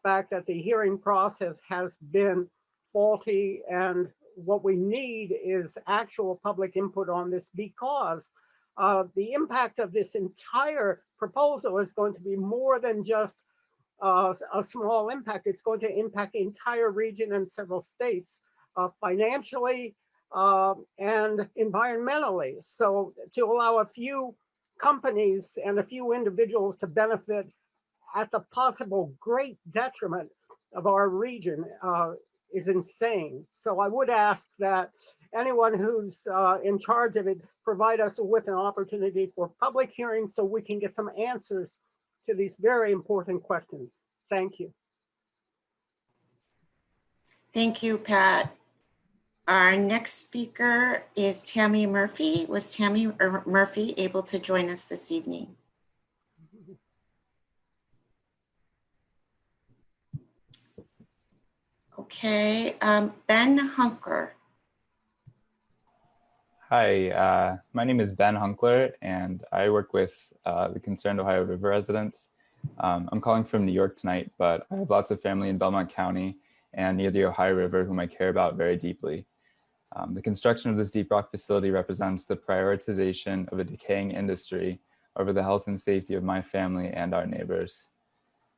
Speaker 16: fact that the hearing process has been faulty, and what we need is actual public input on this, because the impact of this entire proposal is going to be more than just a small impact. It's going to impact the entire region and several states financially and environmentally. So to allow a few companies and a few individuals to benefit at the possible great detriment of our region is insane. So I would ask that anyone who's in charge of it provide us with an opportunity for public hearings so we can get some answers to these very important questions. Thank you.
Speaker 1: Thank you, Pat. Our next speaker is Tammy Murphy. Was Tammy Murphy able to join us this evening? Okay, Ben Hunkler.
Speaker 17: Hi, my name is Ben Hunkler, and I work with the Concerned Ohio River residents. I'm calling from New York tonight, but I have lots of family in Belmont County and near the Ohio River whom I care about very deeply. The construction of this DeepRock facility represents the prioritization of a decaying industry over the health and safety of my family and our neighbors.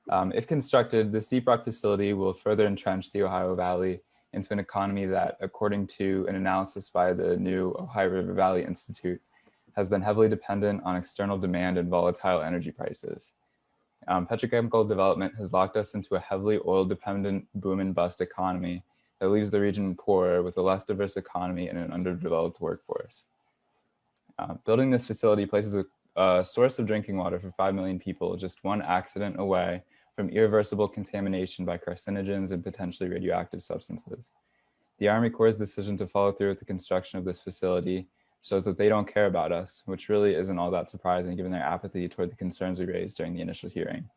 Speaker 17: If constructed, this DeepRock facility will further entrench the Ohio Valley into an economy that, according to an analysis by the new Ohio River Valley Institute, has been heavily dependent on external demand and volatile energy prices. Petrochemical development has locked us into a heavily oil-dependent boom and bust economy that leaves the region poorer with a less diverse economy and an underdeveloped workforce. Building this facility places a source of drinking water for 5 million people just one accident away from irreversible contamination by carcinogens and potentially radioactive substances. The Army Corps' decision to follow through with the construction of this facility shows that they don't care about us, which really isn't all that surprising given their apathy toward the concerns we raised during the initial hearing.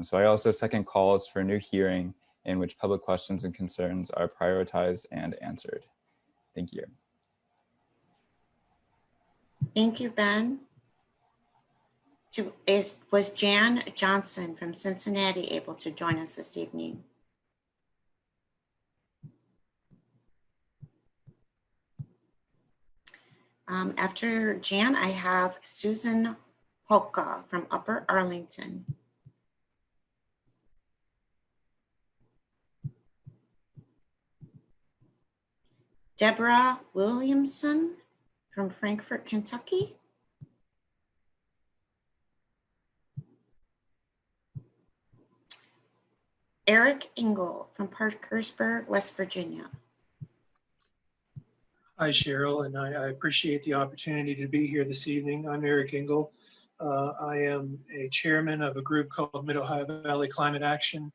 Speaker 17: So I also second calls for a new hearing in which public questions and concerns are prioritized and answered. Thank you.
Speaker 1: Thank you, Ben. Was Jan Johnson from Cincinnati able to join us this evening? After Jan, I have Susan Polka from Upper Arlington. Debra Williamson from Frankfort, Kentucky. Eric Engle from Parkersburg, West Virginia.
Speaker 18: Hi, Cheryl, and I appreciate the opportunity to be here this evening. I'm Eric Engle. I am a chairman of a group called Mid-Ohio Valley Climate Action,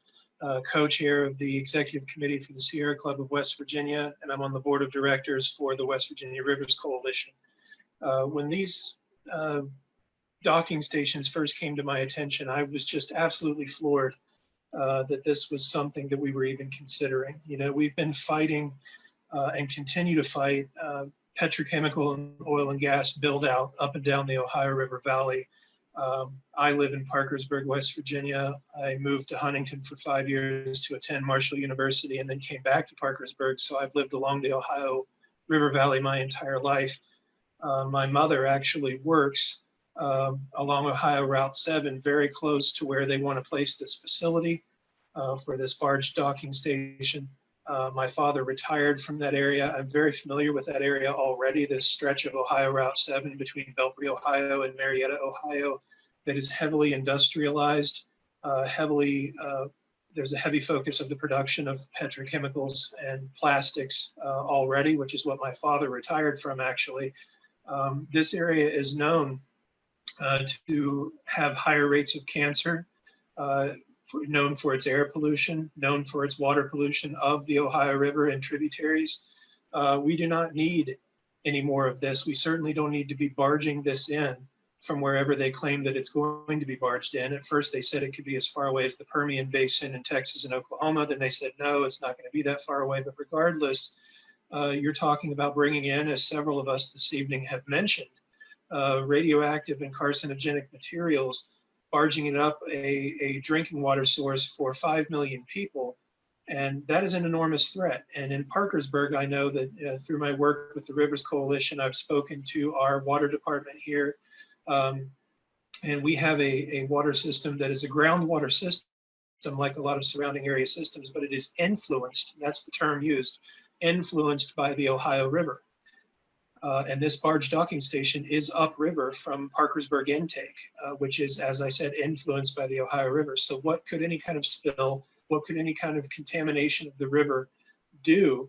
Speaker 18: co-chair of the executive committee for the Sierra Club of West Virginia, and I'm on the board of directors for the West Virginia Rivers Coalition. When these docking stations first came to my attention, I was just absolutely floored that this was something that we were even considering. You know, we've been fighting and continue to fight petrochemical and oil and gas build out up and down the Ohio River Valley. I live in Parkersburg, West Virginia. I moved to Huntington for 5 years to attend Marshall University and then came back to Parkersburg. So I've lived along the Ohio River Valley my entire life. My mother actually works along Ohio Route 7, very close to where they want to place this facility for this barge docking station. My father retired from that area. I'm very familiar with that area already, this stretch of Ohio Route 7 between Belpre, Ohio and Marietta, Ohio, that is heavily industrialized, there's a heavy focus of the production of petrochemicals and plastics already, which is what my father retired from actually. This area is known to have higher rates of cancer, known for its air pollution, known for its water pollution of the Ohio River and tributaries. We do not need any more of this. We certainly don't need to be barging this in from wherever they claim that it's going to be barged in. At first they said it could be as far away as the Permian Basin in Texas and Oklahoma. Then they said, no, it's not going to be that far away. But regardless, you're talking about bringing in, as several of us this evening have mentioned, radioactive and carcinogenic materials, barging it up a drinking water source for 5 million people. And that is an enormous threat. And in Parkersburg, I know that through my work with the Rivers Coalition, I've spoken to our water department here. And we have a water system that is a groundwater system, like a lot of surrounding area systems, but it is influenced, that's the term used, influenced by the Ohio River. And this barge docking station is upriver from Parkersburg intake, which is, as I said, influenced by the Ohio River. So what could any kind of spill, what could any kind of contamination of the river do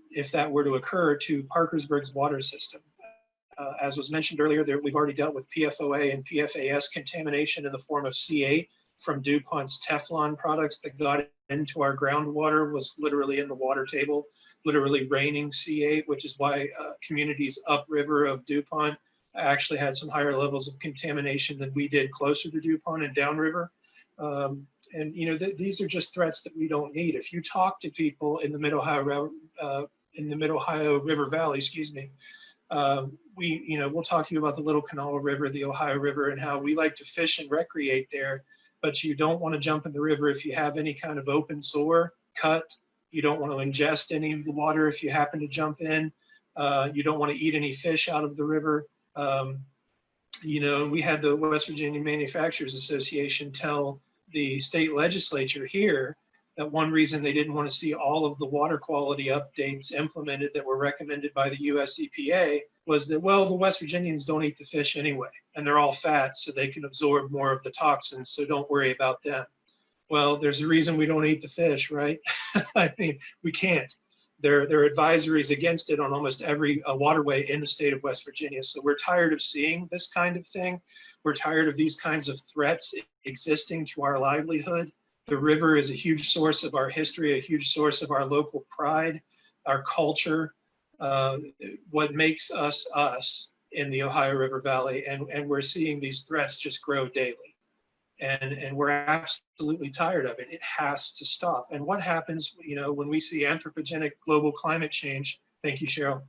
Speaker 18: if that were to occur to Parkersburg's water system? As was mentioned earlier, we've already dealt with PFOA and PFAS contamination in the form of C8 from DuPont's Teflon products that got into our groundwater, was literally in the water table, literally raining C8, which is why communities upriver of DuPont actually had some higher levels of contamination than we did closer to DuPont and downriver. And you know, these are just threats that we don't need. If you talk to people in the Mid-Ohio River Valley, excuse me, we'll talk to you about the Little Kanawha River, the Ohio River, and how we like to fish and recreate there, but you don't want to jump in the river if you have any kind of open sore, cut. You don't want to ingest any of the water if you happen to jump in. You don't want to eat any fish out of the river. You know, we had the West Virginia Manufacturers Association tell the state legislature here that one reason they didn't want to see all of the water quality updates implemented that were recommended by the US EPA was that, well, the West Virginians don't eat the fish anyway, and they're all fat, so they can absorb more of the toxins, so don't worry about them. Well, there's a reason we don't eat the fish, right? I mean, we can't. There are advisories against it on almost every waterway in the state of West Virginia. So we're tired of seeing this kind of thing. We're tired of these kinds of threats existing to our livelihood. The river is a huge source of our history, a huge source of our local pride, our culture, what makes us us in the Ohio River Valley. And we're seeing these threats just grow daily. And we're absolutely tired of it. It has to stop. And what happens, you know, when we see anthropogenic global climate change, thank you, Cheryl,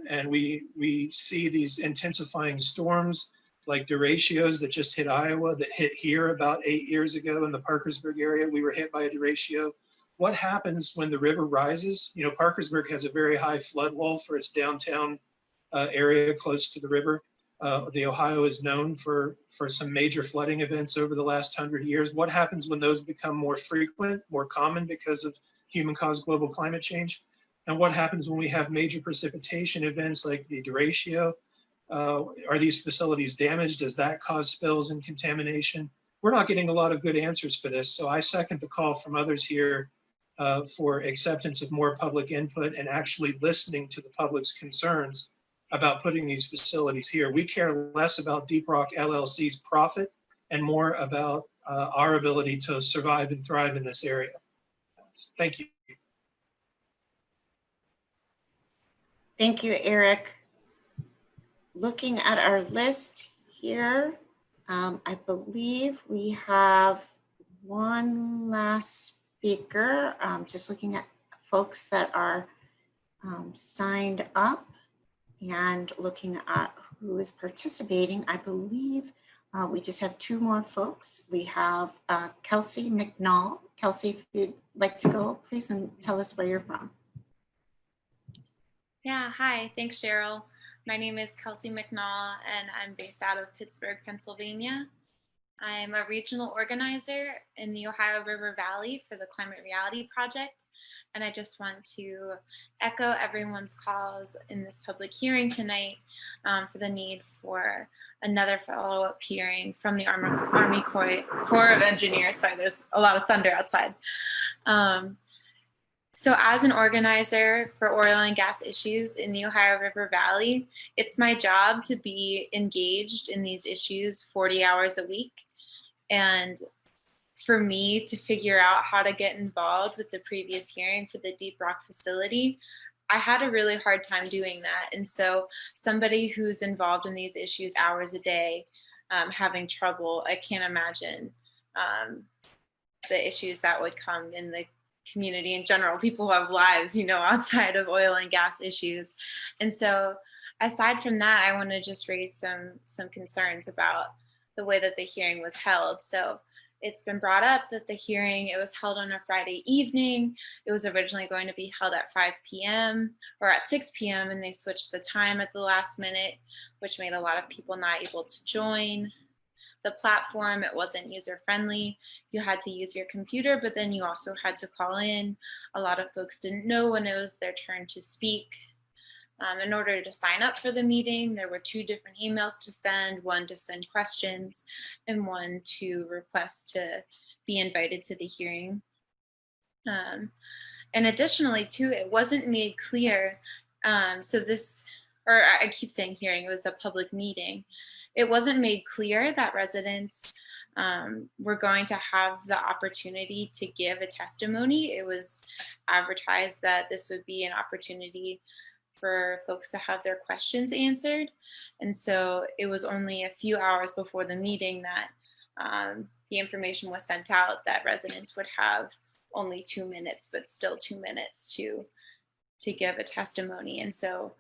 Speaker 18: and we see these intensifying storms like derechos that just hit Iowa, that hit here about 8 years ago in the Parkersburg area. We were hit by a derecho. What happens when the river rises? You know, Parkersburg has a very high flood wall for its downtown area close to the river. The Ohio is known for some major flooding events over the last 100 years. What happens when those become more frequent, more common because of human-caused global climate change? And what happens when we have major precipitation events like the derecho? Are these facilities damaged? Does that cause spills and contamination? We're not getting a lot of good answers for this. So I second the call from others here for acceptance of more public input and actually listening to the public's concerns about putting these facilities here. We care less about DeepRock LLC's profit and more about our ability to survive and thrive in this area. Thank you.
Speaker 1: Thank you, Eric. looking at our list here, I believe we have one last speaker. Just looking at folks that are signed up and looking at who is participating. I believe we just have two more folks. We have Kelsey McNall. Kelsey, if you'd like to go, please, and tell us where you're from.
Speaker 19: Yeah, hi, thanks, Cheryl. My name is Kelsey McNall, and I'm based out of Pittsburgh, Pennsylvania. I'm a regional organizer in the Ohio River Valley for the Climate Reality Project. And I just want to echo everyone's calls in this public hearing tonight for the need for another follow-up hearing from the Army Corps of Engineers. Sorry, there's a lot of thunder outside. So as an organizer for oil and gas issues in the Ohio River Valley, it's my job to be engaged in these issues 40 hours a week. And for me to figure out how to get involved with the previous hearing for the DeepRock facility, I had a really hard time doing that. And so somebody who's involved in these issues hours a day, having trouble, I can't imagine the issues that would come in the community in general, people who have lives, you know, outside of oil and gas issues. And so aside from that, I want to just raise some concerns about the way that the hearing was held. So it's been brought up that the hearing, it was held on a Friday evening. It was originally going to be held at 5 p.m. or at 6 p.m. and they switched the time at the last minute, which made a lot of people not able to join the platform. It wasn't user friendly. You had to use your computer, but then you also had to call in. A lot of folks didn't know when it was their turn to speak. In order to sign up for the meeting, there were 2 different emails to send, one to send questions and one to request to be invited to the hearing. And additionally too, it wasn't made clear. So this, or I keep saying hearing, it was a public meeting. It wasn't made clear that residents were going to have the opportunity to give a testimony. It was advertised that this would be an opportunity for folks to have their questions answered. And so it was only a few hours before the meeting that the information was sent out that residents would have only 2 minutes, but still 2 minutes to give a testimony. And so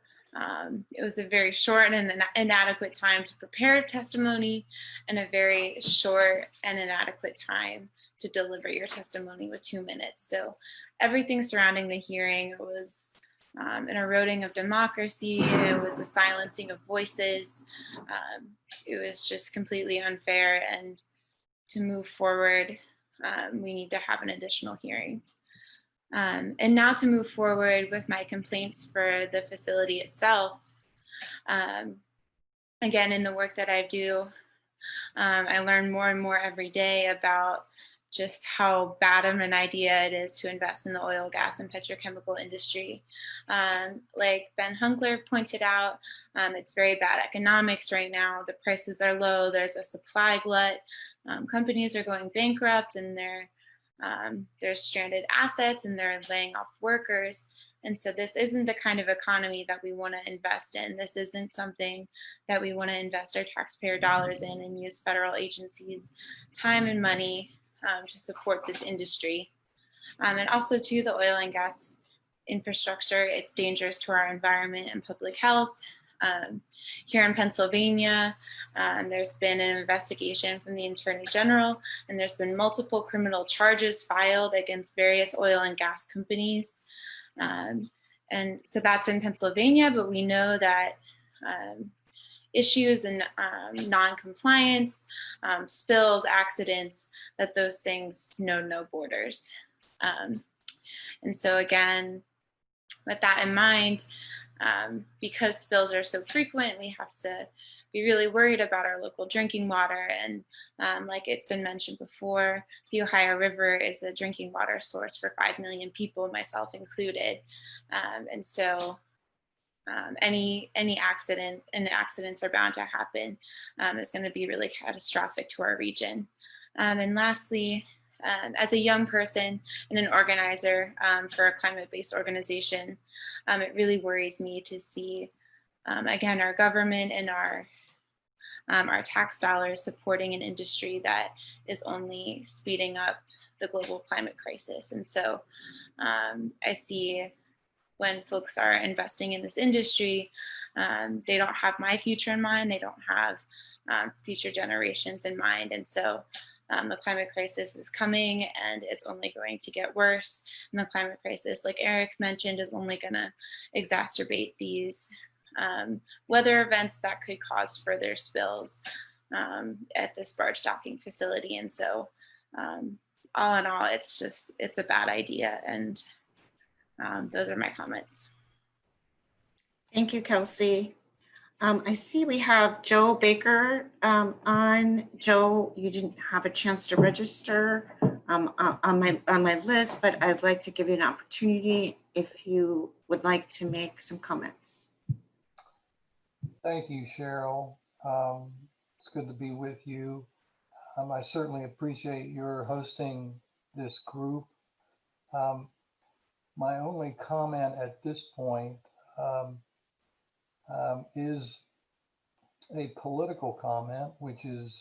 Speaker 19: it was a very short and inadequate time to prepare testimony and a very short and inadequate time to deliver your testimony with 2 minutes. So everything surrounding the hearing was an eroding of democracy. It was a silencing of voices. It was just completely unfair. And to move forward, we need to have an additional hearing. And now to move forward with my complaints for the facility itself. Again, in the work that I do, I learn more and more every day about just how bad of an idea it is to invest in the oil, gas, and petrochemical industry. Like Ben Hunkler pointed out, it's very bad economics right now. The prices are low, there's a supply glut. Companies are going bankrupt and there's stranded assets and they're laying off workers. And so this isn't the kind of economy that we want to invest in. This isn't something that we want to invest our taxpayer dollars in and use federal agencies' time and money to support this industry. And also too, the oil and gas infrastructure, it's dangerous to our environment and public health. Here in Pennsylvania, there's been an investigation from the Attorney General, and there's been multiple criminal charges filed against various oil and gas companies. And so that's in Pennsylvania, but we know that issues and non-compliance, spills, accidents, that those things know no borders. And so again, with that in mind, because spills are so frequent, we have to be really worried about our local drinking water. And like it's been mentioned before, the Ohio River is a drinking water source for 5 million people, myself included. And so any accident, and accidents are bound to happen, is going to be really catastrophic to our region. And lastly, as a young person and an organizer for a climate-based organization, it really worries me to see again, our government and our tax dollars supporting an industry that is only speeding up the global climate crisis. And so I see when folks are investing in this industry, they don't have my future in mind. They don't have future generations in mind. And so the climate crisis is coming and it's only going to get worse. And the climate crisis, like Eric mentioned, is only going to exacerbate these weather events that could cause further spills at this barge docking facility. And so all in all, it's a bad idea. And those are my comments.
Speaker 1: Thank you, Kelsey. I see we have Joe Baker on. Joe, you didn't have a chance to register on my list, but I'd like to give you an opportunity if you would like to make some comments.
Speaker 20: Thank you, Cheryl. It's good to be with you. I certainly appreciate your hosting this group. My only comment at this point is a political comment, which is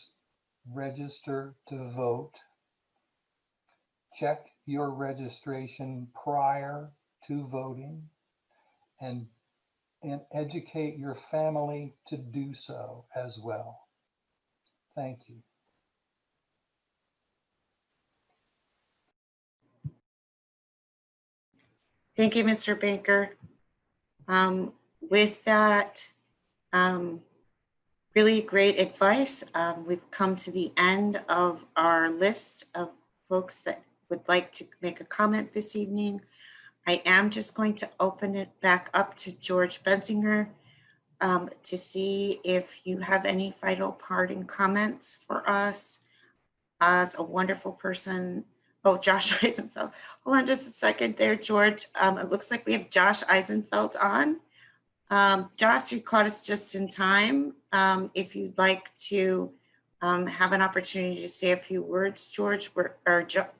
Speaker 20: register to vote. Check your registration prior to voting and educate your family to do so as well. Thank you.
Speaker 1: Thank you, Mr. Baker. With that, really great advice. We've come to the end of our list of folks that would like to make a comment this evening. I am just going to open it back up to George Benzinger to see if you have any final parting comments for us. As a wonderful person. Oh, Josh Eisenfeld. Hold on just a second there, George. It looks like we have Josh Eisenfeld on. Josh, you caught us just in time. If you'd like to have an opportunity to say a few words, George,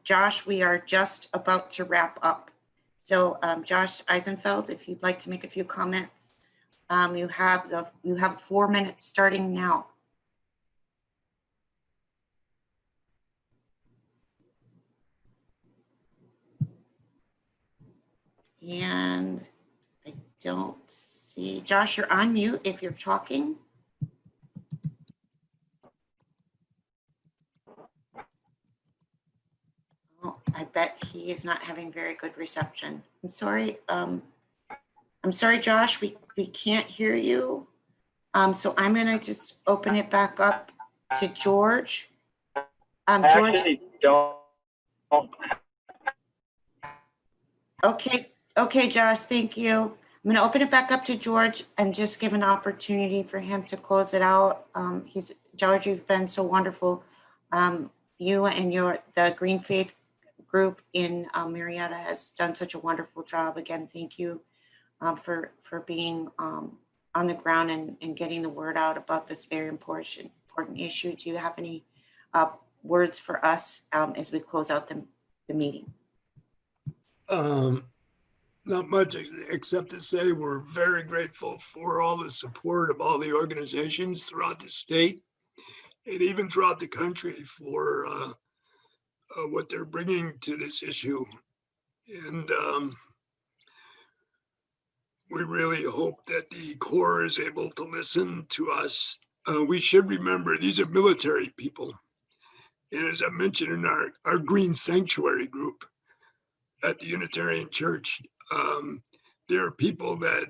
Speaker 1: Josh, we are just about to wrap up. So Josh Eisenfeld, if you'd like to make a few comments, you have 4 minutes starting now. And I don't see, Josh, you're on mute if you're talking. Oh, I bet he is not having very good reception. I'm sorry. I'm sorry, Josh, we can't hear you. So I'm gonna just open it back up to George. George.
Speaker 21: Actually, don't.
Speaker 1: Okay, Josh, thank you. I'm going to open it back up to George and just give an opportunity for him to close it out. George, you've been so wonderful. You and the Green Faith group in Marietta has done such a wonderful job. Again, thank you for being on the ground and getting the word out about this very important issue. Do you have any words for us as we close out the meeting?
Speaker 4: Not much except to say we're very grateful for all the support of all the organizations throughout the state and even throughout the country for what they're bringing to this issue. And we really hope that the Corps is able to listen to us. We should remember these are military people. And as I mentioned in our Green Sanctuary group at the Unitarian Church, there are people that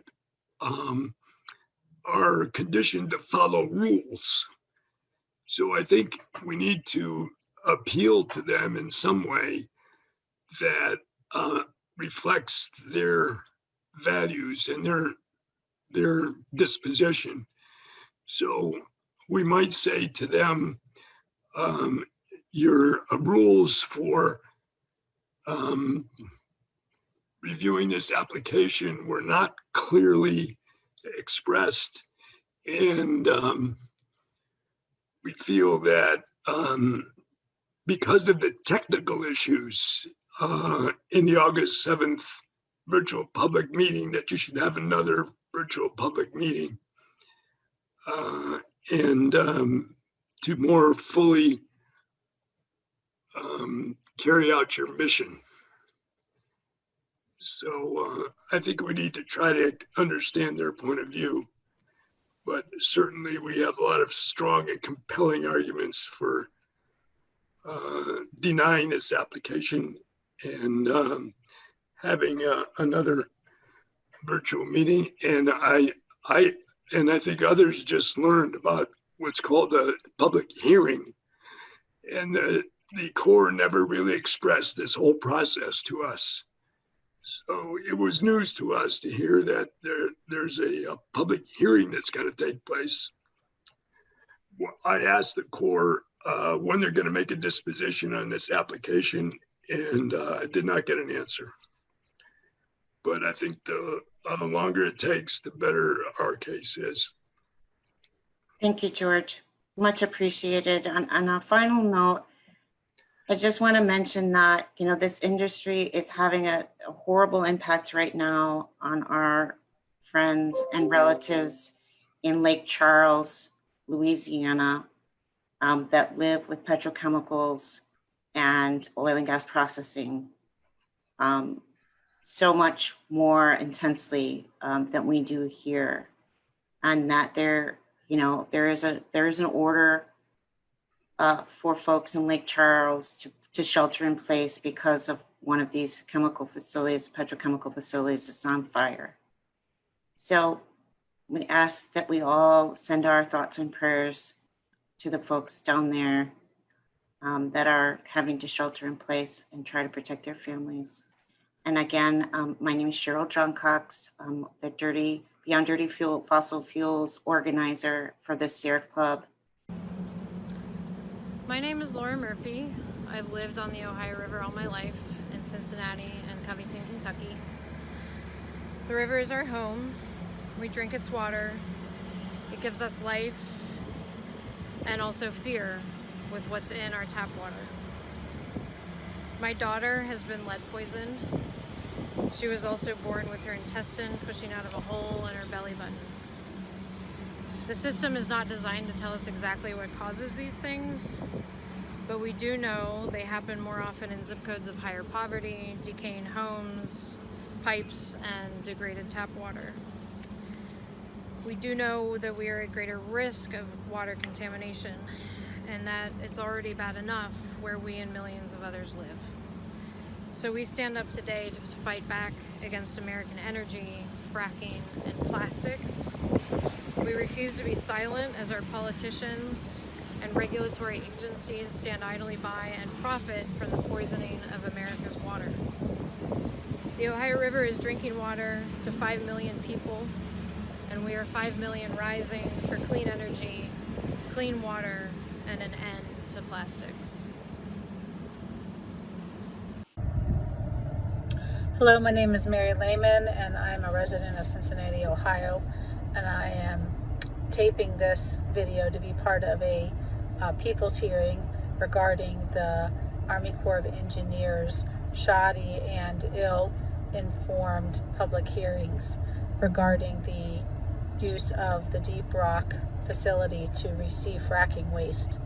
Speaker 4: are conditioned to follow rules. So I think we need to appeal to them in some way that reflects their values and their disposition. So we might say to them, your rules for reviewing this application were not clearly expressed, and we feel that because of the technical issues in the August 7th virtual public meeting, that you should have another virtual public meeting. and to more fully carry out your mission. So I think we need to try to understand their point of view, but certainly we have a lot of strong and compelling arguments for denying this application and having another virtual meeting. And I think others just learned about what's called a public hearing, and the Corps never really expressed this whole process to us. So it was news to us to hear that there's a public hearing that's going to take place. I asked the Corps when they're going to make a disposition on this application, and I did not get an answer. But I think the longer it takes, the better our case is.
Speaker 1: Thank you, George. Much appreciated. On a final note, I just want to mention that, you know, this industry is having a horrible impact right now on our friends and relatives in Lake Charles, Louisiana, that live with petrochemicals and oil and gas processing so much more intensely than we do here. And that there is an order for folks in Lake Charles to shelter in place because of one of these petrochemical facilities is on fire. So we ask that we all send our thoughts and prayers to the folks down there that are having to shelter in place and try to protect their families. And again, my name is Cheryl John Cox, the Beyond Dirty Fossil Fuels organizer for the Sierra Club.
Speaker 21: My name is Laura Murphy. I've lived on the Ohio River all my life in Cincinnati and Covington, Kentucky. The river is our home. We drink its water. It gives us life and also fear with what's in our tap water. My daughter has been lead poisoned. She was also born with her intestine pushing out of a hole in her belly button. The system is not designed to tell us exactly what causes these things, but we do know they happen more often in zip codes of higher poverty, decaying homes, pipes, and degraded tap water. We do know that we are at greater risk of water contamination, and that it's already bad enough where we and millions of others live. So we stand up today to fight back against American energy, fracking, and plastics. We refuse to be silent as our politicians and regulatory agencies stand idly by and profit from the poisoning of America's water. The Ohio River is drinking water to 5 million people, and we are 5 million rising for clean energy, clean water, and an end to plastics.
Speaker 22: Hello, my name is Mary Lehman, and I'm a resident of Cincinnati, Ohio, and I am taping this video to be part of a people's hearing regarding the Army Corps of Engineers' shoddy and ill-informed public hearings regarding the use of the DeepRock facility to receive fracking waste.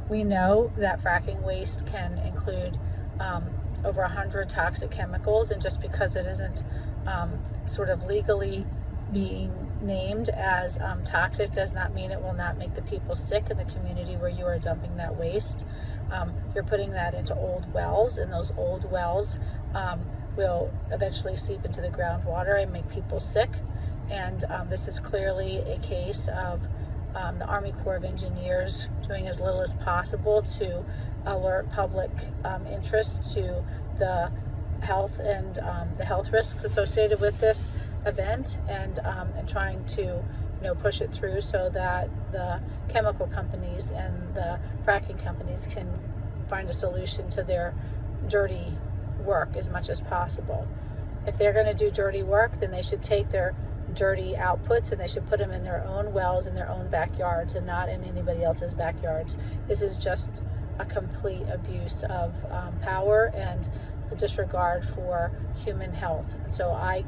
Speaker 22: We know that fracking waste can include over 100 toxic chemicals, and just because it isn't sort of legally being named as toxic does not mean it will not make the people sick in the community where you are dumping that waste. You're putting that into old wells, and those old wells will eventually seep into the groundwater and make people sick. And this is clearly a case of the Army Corps of Engineers doing as little as possible to alert public interest to the health and the health risks associated with this event, and trying to push it through so that the chemical companies and the fracking companies can find a solution to their dirty work as much as possible. If they're going to do dirty work, then they should take their dirty outputs and they should put them in their own wells in their own backyards and not in anybody else's backyards. This is just a complete abuse of power and a disregard for human health. So I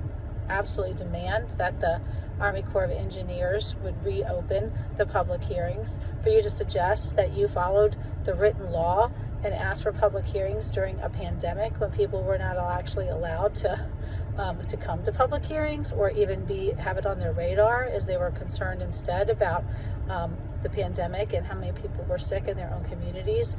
Speaker 22: absolutely demand that the
Speaker 9: Army Corps of Engineers would reopen the public hearings, for you to suggest that you followed the written law and asked for public hearings during a pandemic when people were not actually allowed to come to public hearings or even have it on their radar, as they were concerned instead about the pandemic and how many people were sick in their own communities.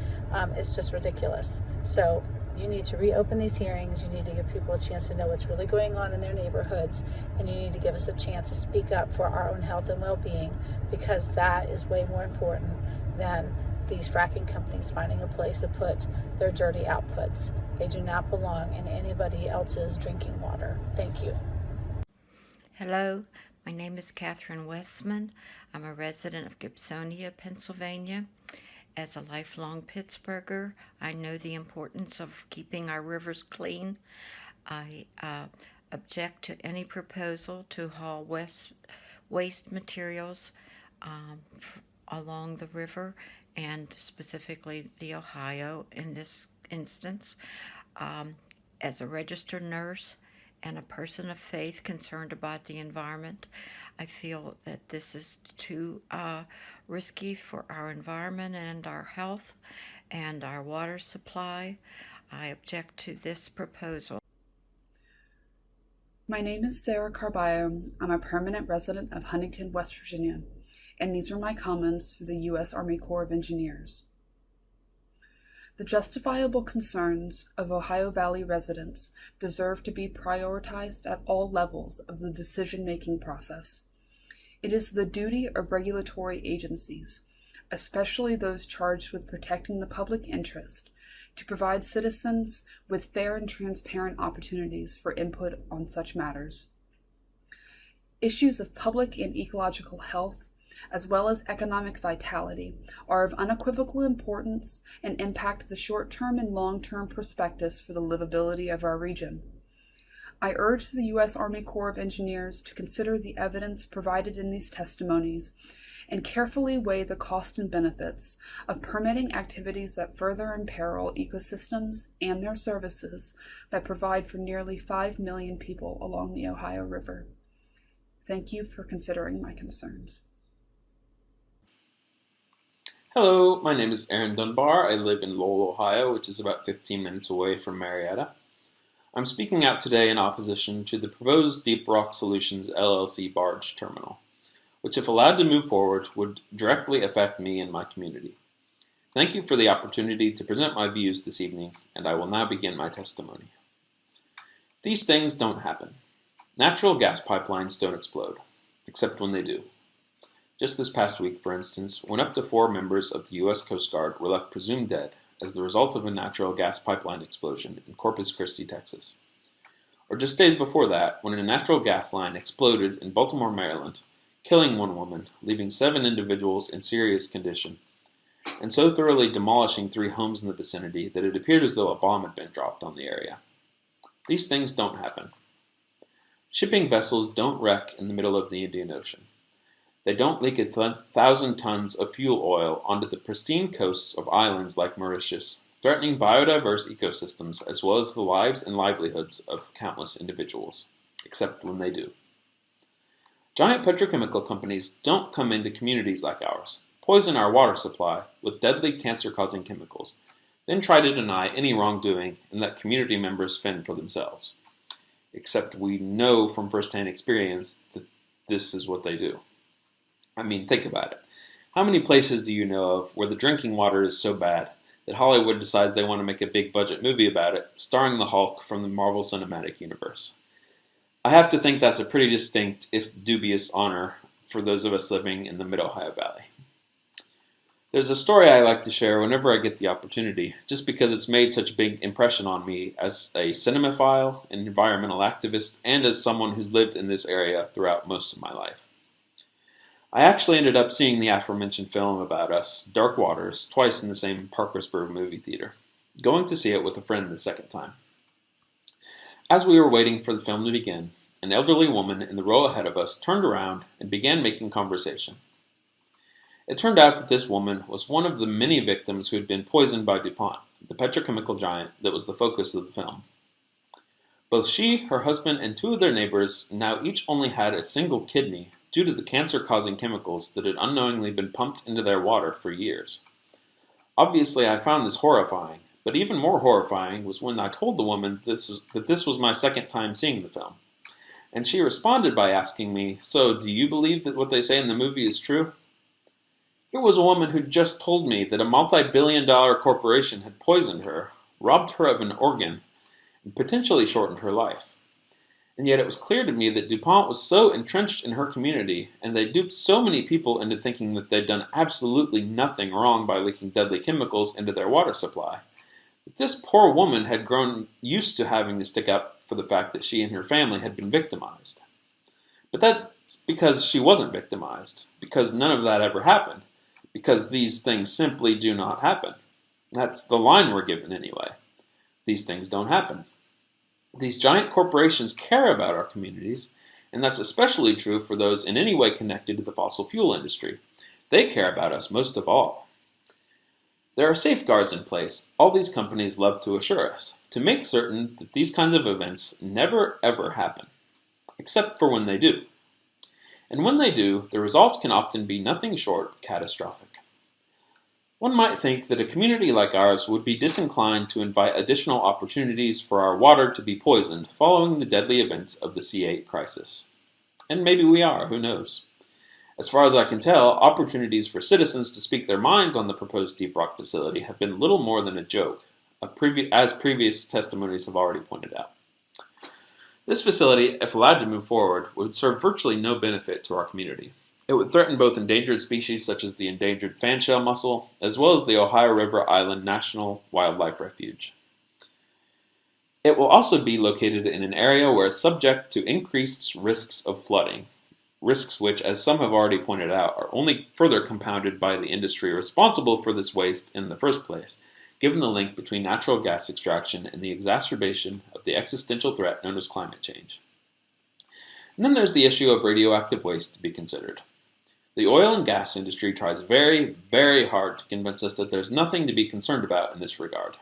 Speaker 9: It's just ridiculous. So you need to reopen these hearings. You need to give people a chance to know what's really going on in their neighborhoods, and you need to give us a chance to speak up for our own health and well-being, because that is way more important than these fracking companies finding a place to put their dirty outputs. They do not belong in anybody else's drinking water. Thank you.
Speaker 2: Hello, my name is Catherine Westman. I'm a resident of Gibsonia, Pennsylvania. As a lifelong Pittsburgher, I know the importance of keeping our rivers clean. I object to any proposal to haul waste materials along the river, and specifically the Ohio in this instance. As a registered nurse and a person of faith concerned about the environment, I feel that this is too risky for our environment and our health and our water supply. I object to this proposal.
Speaker 3: My name is Sarah Carballo. I'm a permanent resident of Huntington, West Virginia, and these are my comments for the U.S. Army Corps of Engineers. The justifiable concerns of Ohio Valley residents deserve to be prioritized at all levels of the decision-making process. It is the duty of regulatory agencies, especially those charged with protecting the public interest, to provide citizens with fair and transparent opportunities for input on such matters. Issues of public and ecological health, as well as economic vitality, are of unequivocal importance and impact the short-term and long-term perspectives for the livability of our region. I urge the U.S. Army Corps of Engineers to consider the evidence provided in these testimonies and carefully weigh the cost and benefits of permitting activities that further imperil ecosystems and their services that provide for nearly 5 million people along the Ohio River. Thank you for considering my concerns.
Speaker 10: Hello, my name is Aarondunbar. I live in Lowell, Ohio, which is about 15 minutes away from Marietta. I'm speaking out today in opposition to the proposed DeepRock Solutions LLC barge terminal, which, if allowed to move forward, would directly affect me and my community. Thank you for the opportunity to present my views this evening, and I will now begin my testimony. These things don't happen. Natural gas pipelines don't explode, except when they do. Just this past week, for instance, when up to 4 members of the U.S. Coast Guard were left presumed dead as the result of a natural gas pipeline explosion in Corpus Christi, Texas. Or just days before that, when a natural gas line exploded in Baltimore, Maryland, killing 1 woman, leaving 7 individuals in serious condition, and so thoroughly demolishing 3 homes in the vicinity that it appeared as though a bomb had been dropped on the area. These things don't happen. Shipping vessels don't wreck in the middle of the Indian Ocean. They don't leak 1,000 tons of fuel oil onto the pristine coasts of islands like Mauritius, threatening biodiverse ecosystems as well as the lives and livelihoods of countless individuals, except when they do. Giant petrochemical companies don't come into communities like ours, poison our water supply with deadly cancer-causing chemicals, then try to deny any wrongdoing and let community members fend for themselves. Except we know from firsthand experience that this is what they do. I mean, think about it. How many places do you know of where the drinking water is so bad that Hollywood decides they want to make a big budget movie about it, starring the Hulk from the Marvel Cinematic Universe? I have to think that's a pretty distinct, if dubious, honor for those of us living in the Mid-Ohio Valley. There's a story I like to share whenever I get the opportunity, just because it's made such a big impression on me as a cinemaphile, an environmental activist, and as someone who's lived in this area throughout most of my life. I actually ended up seeing the aforementioned film about us, Dark Waters, twice in the same Parkersburg movie theater, going to see it with a friend the second time. As we were waiting for the film to begin, an elderly woman in the row ahead of us turned around and began making conversation. It turned out that this woman was one of the many victims who had been poisoned by DuPont, the petrochemical giant that was the focus of the film. Both she, her husband, and 2 of their neighbors now each only had a single kidney due to the cancer-causing chemicals that had unknowingly been pumped into their water for years. Obviously, I found this horrifying, but even more horrifying was when I told the woman that this was my second time seeing the film. And she responded by asking me, "So, do you believe that what they say in the movie is true?" Here was a woman who just told me that a multi-billion-dollar corporation had poisoned her, robbed her of an organ, and potentially shortened her life. And yet it was clear to me that DuPont was so entrenched in her community, and they duped so many people into thinking that they'd done absolutely nothing wrong by leaking deadly chemicals into their water supply, that this poor woman had grown used to having to stick up for the fact that she and her family had been victimized. But that's because she wasn't victimized, because none of that ever happened, because these things simply do not happen. That's the line we're given anyway. These things don't happen. These giant corporations care about our communities, and that's especially true for those in any way connected to the fossil fuel industry. They care about us most of all. There are safeguards in place, all these companies love to assure us, to make certain that these kinds of events never ever happen, except for when they do. And when they do, the results can often be nothing short of catastrophic. One might think that a community like ours would be disinclined to invite additional opportunities for our water to be poisoned following the deadly events of the C8 crisis. And maybe we are, who knows? As far as I can tell, opportunities for citizens to speak their minds on the proposed DeepRock facility have been little more than a joke, as previous testimonies have already pointed out. This facility, if allowed to move forward, would serve virtually no benefit to our community. It would threaten both endangered species such as the endangered fanshell mussel, as well as the Ohio River Island National Wildlife Refuge. It will also be located in an area where it's subject to increased risks of flooding, risks which, as some have already pointed out, are only further compounded by the industry responsible for this waste in the first place, given the link between natural gas extraction and the exacerbation of the existential threat known as climate change. And then there's the issue of radioactive waste to be considered. The oil and gas industry tries very, very hard to convince us that there's nothing to be concerned about in this regard.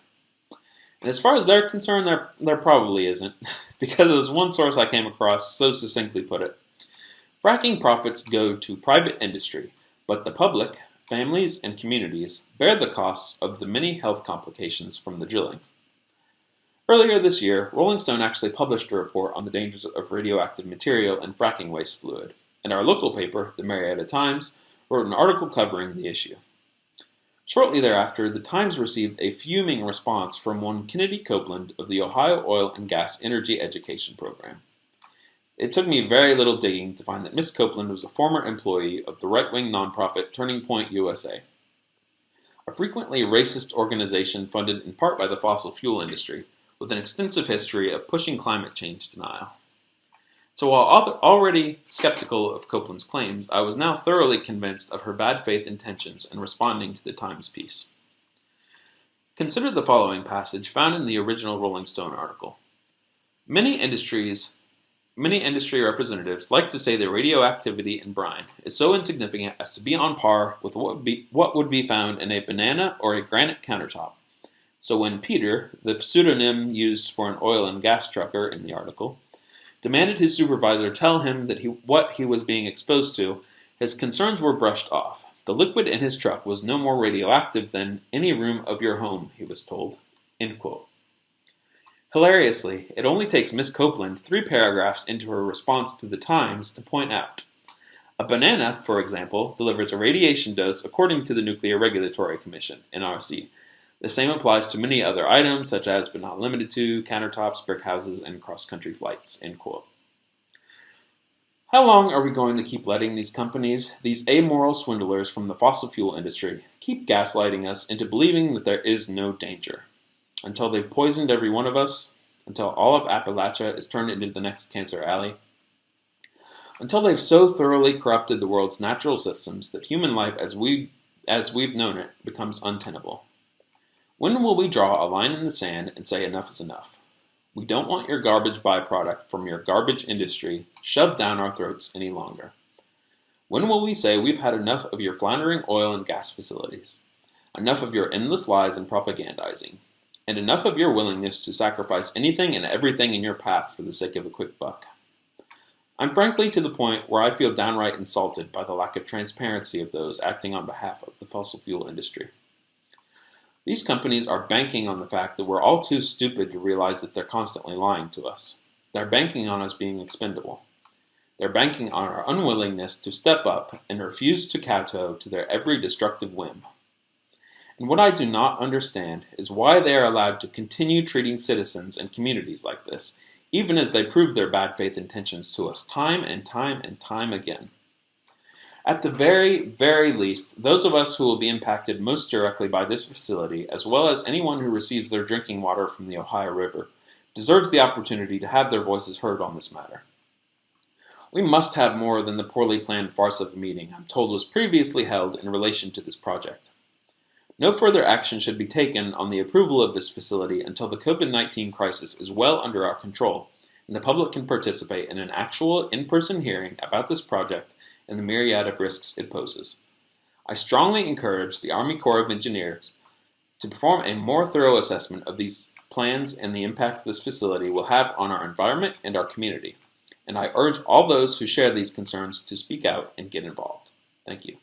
Speaker 10: And as far as they're concerned, there probably isn't, because as one source I came across so succinctly put it, fracking profits go to private industry, but the public, families, and communities bear the costs of the many health complications from the drilling. Earlier this year, Rolling Stone actually published a report on the dangers of radioactive material in fracking waste fluid, and our local paper, the Marietta Times, wrote an article covering the issue. Shortly thereafter, the Times received a fuming response from one Kennedy Copeland of the Ohio Oil and Gas Energy Education Program. It took me very little digging to find that Miss Copeland was a former employee of the right-wing nonprofit Turning Point USA, a frequently racist organization funded in part by the fossil fuel industry, with an extensive history of pushing climate change denial. So while already skeptical of Copeland's claims, I was now thoroughly convinced of her bad faith intentions in responding to the Times piece. Consider the following passage found in the original Rolling Stone article. Many industry representatives like to say that radioactivity in brine is so insignificant as to be on par with what would be found in a banana or a granite countertop. So when Peter, the pseudonym used for an oil and gas trucker in the article, demanded his supervisor tell him that what he was being exposed to, his concerns were brushed off. The liquid in his truck was no more radioactive than any room of your home, he was told. End quote. Hilariously, it only takes Miss Copeland 3 paragraphs into her response to the Times to point out. A banana, for example, delivers a radiation dose according to the Nuclear Regulatory Commission, NRC. The same applies to many other items, such as, but not limited to, countertops, brick houses, and cross-country flights, end quote. How long are we going to keep letting these companies, these amoral swindlers from the fossil fuel industry, keep gaslighting us into believing that there is no danger? Until they've poisoned every one of us? Until all of Appalachia is turned into the next Cancer Alley? Until they've so thoroughly corrupted the world's natural systems that human life as we've known it becomes untenable? When will we draw a line in the sand and say enough is enough? We don't want your garbage byproduct from your garbage industry shoved down our throats any longer. When will we say we've had enough of your floundering oil and gas facilities? Enough of your endless lies and propagandizing? and enough of your willingness to sacrifice anything and everything in your path for the sake of a quick buck. I'm frankly to the point where I feel downright insulted by the lack of transparency of those acting on behalf of the fossil fuel industry. These companies are banking on the fact that we're all too stupid to realize that they're constantly lying to us. They're banking on us being expendable. They're banking on our unwillingness to step up and refuse to kowtow to their every destructive whim. And what I do not understand is why they are allowed to continue treating citizens and communities like this, even as they prove their bad faith intentions to us time and time and time again. At the very, very least, those of us who will be impacted most directly by this facility, as well as anyone who receives their drinking water from the Ohio River, deserves the opportunity to have their voices heard on this matter. We must have more than the poorly planned farce of a meeting I'm told was previously held in relation to this project. No further action should be taken on the approval of this facility until the COVID-19 crisis is well under our control and the public can participate in an actual in-person hearing about this project and the myriad of risks it poses. I strongly encourage the Army Corps of Engineers to perform a more thorough assessment of these plans and the impacts this facility will have on our environment and our community. And I urge all those who share these concerns to speak out and get involved. Thank you.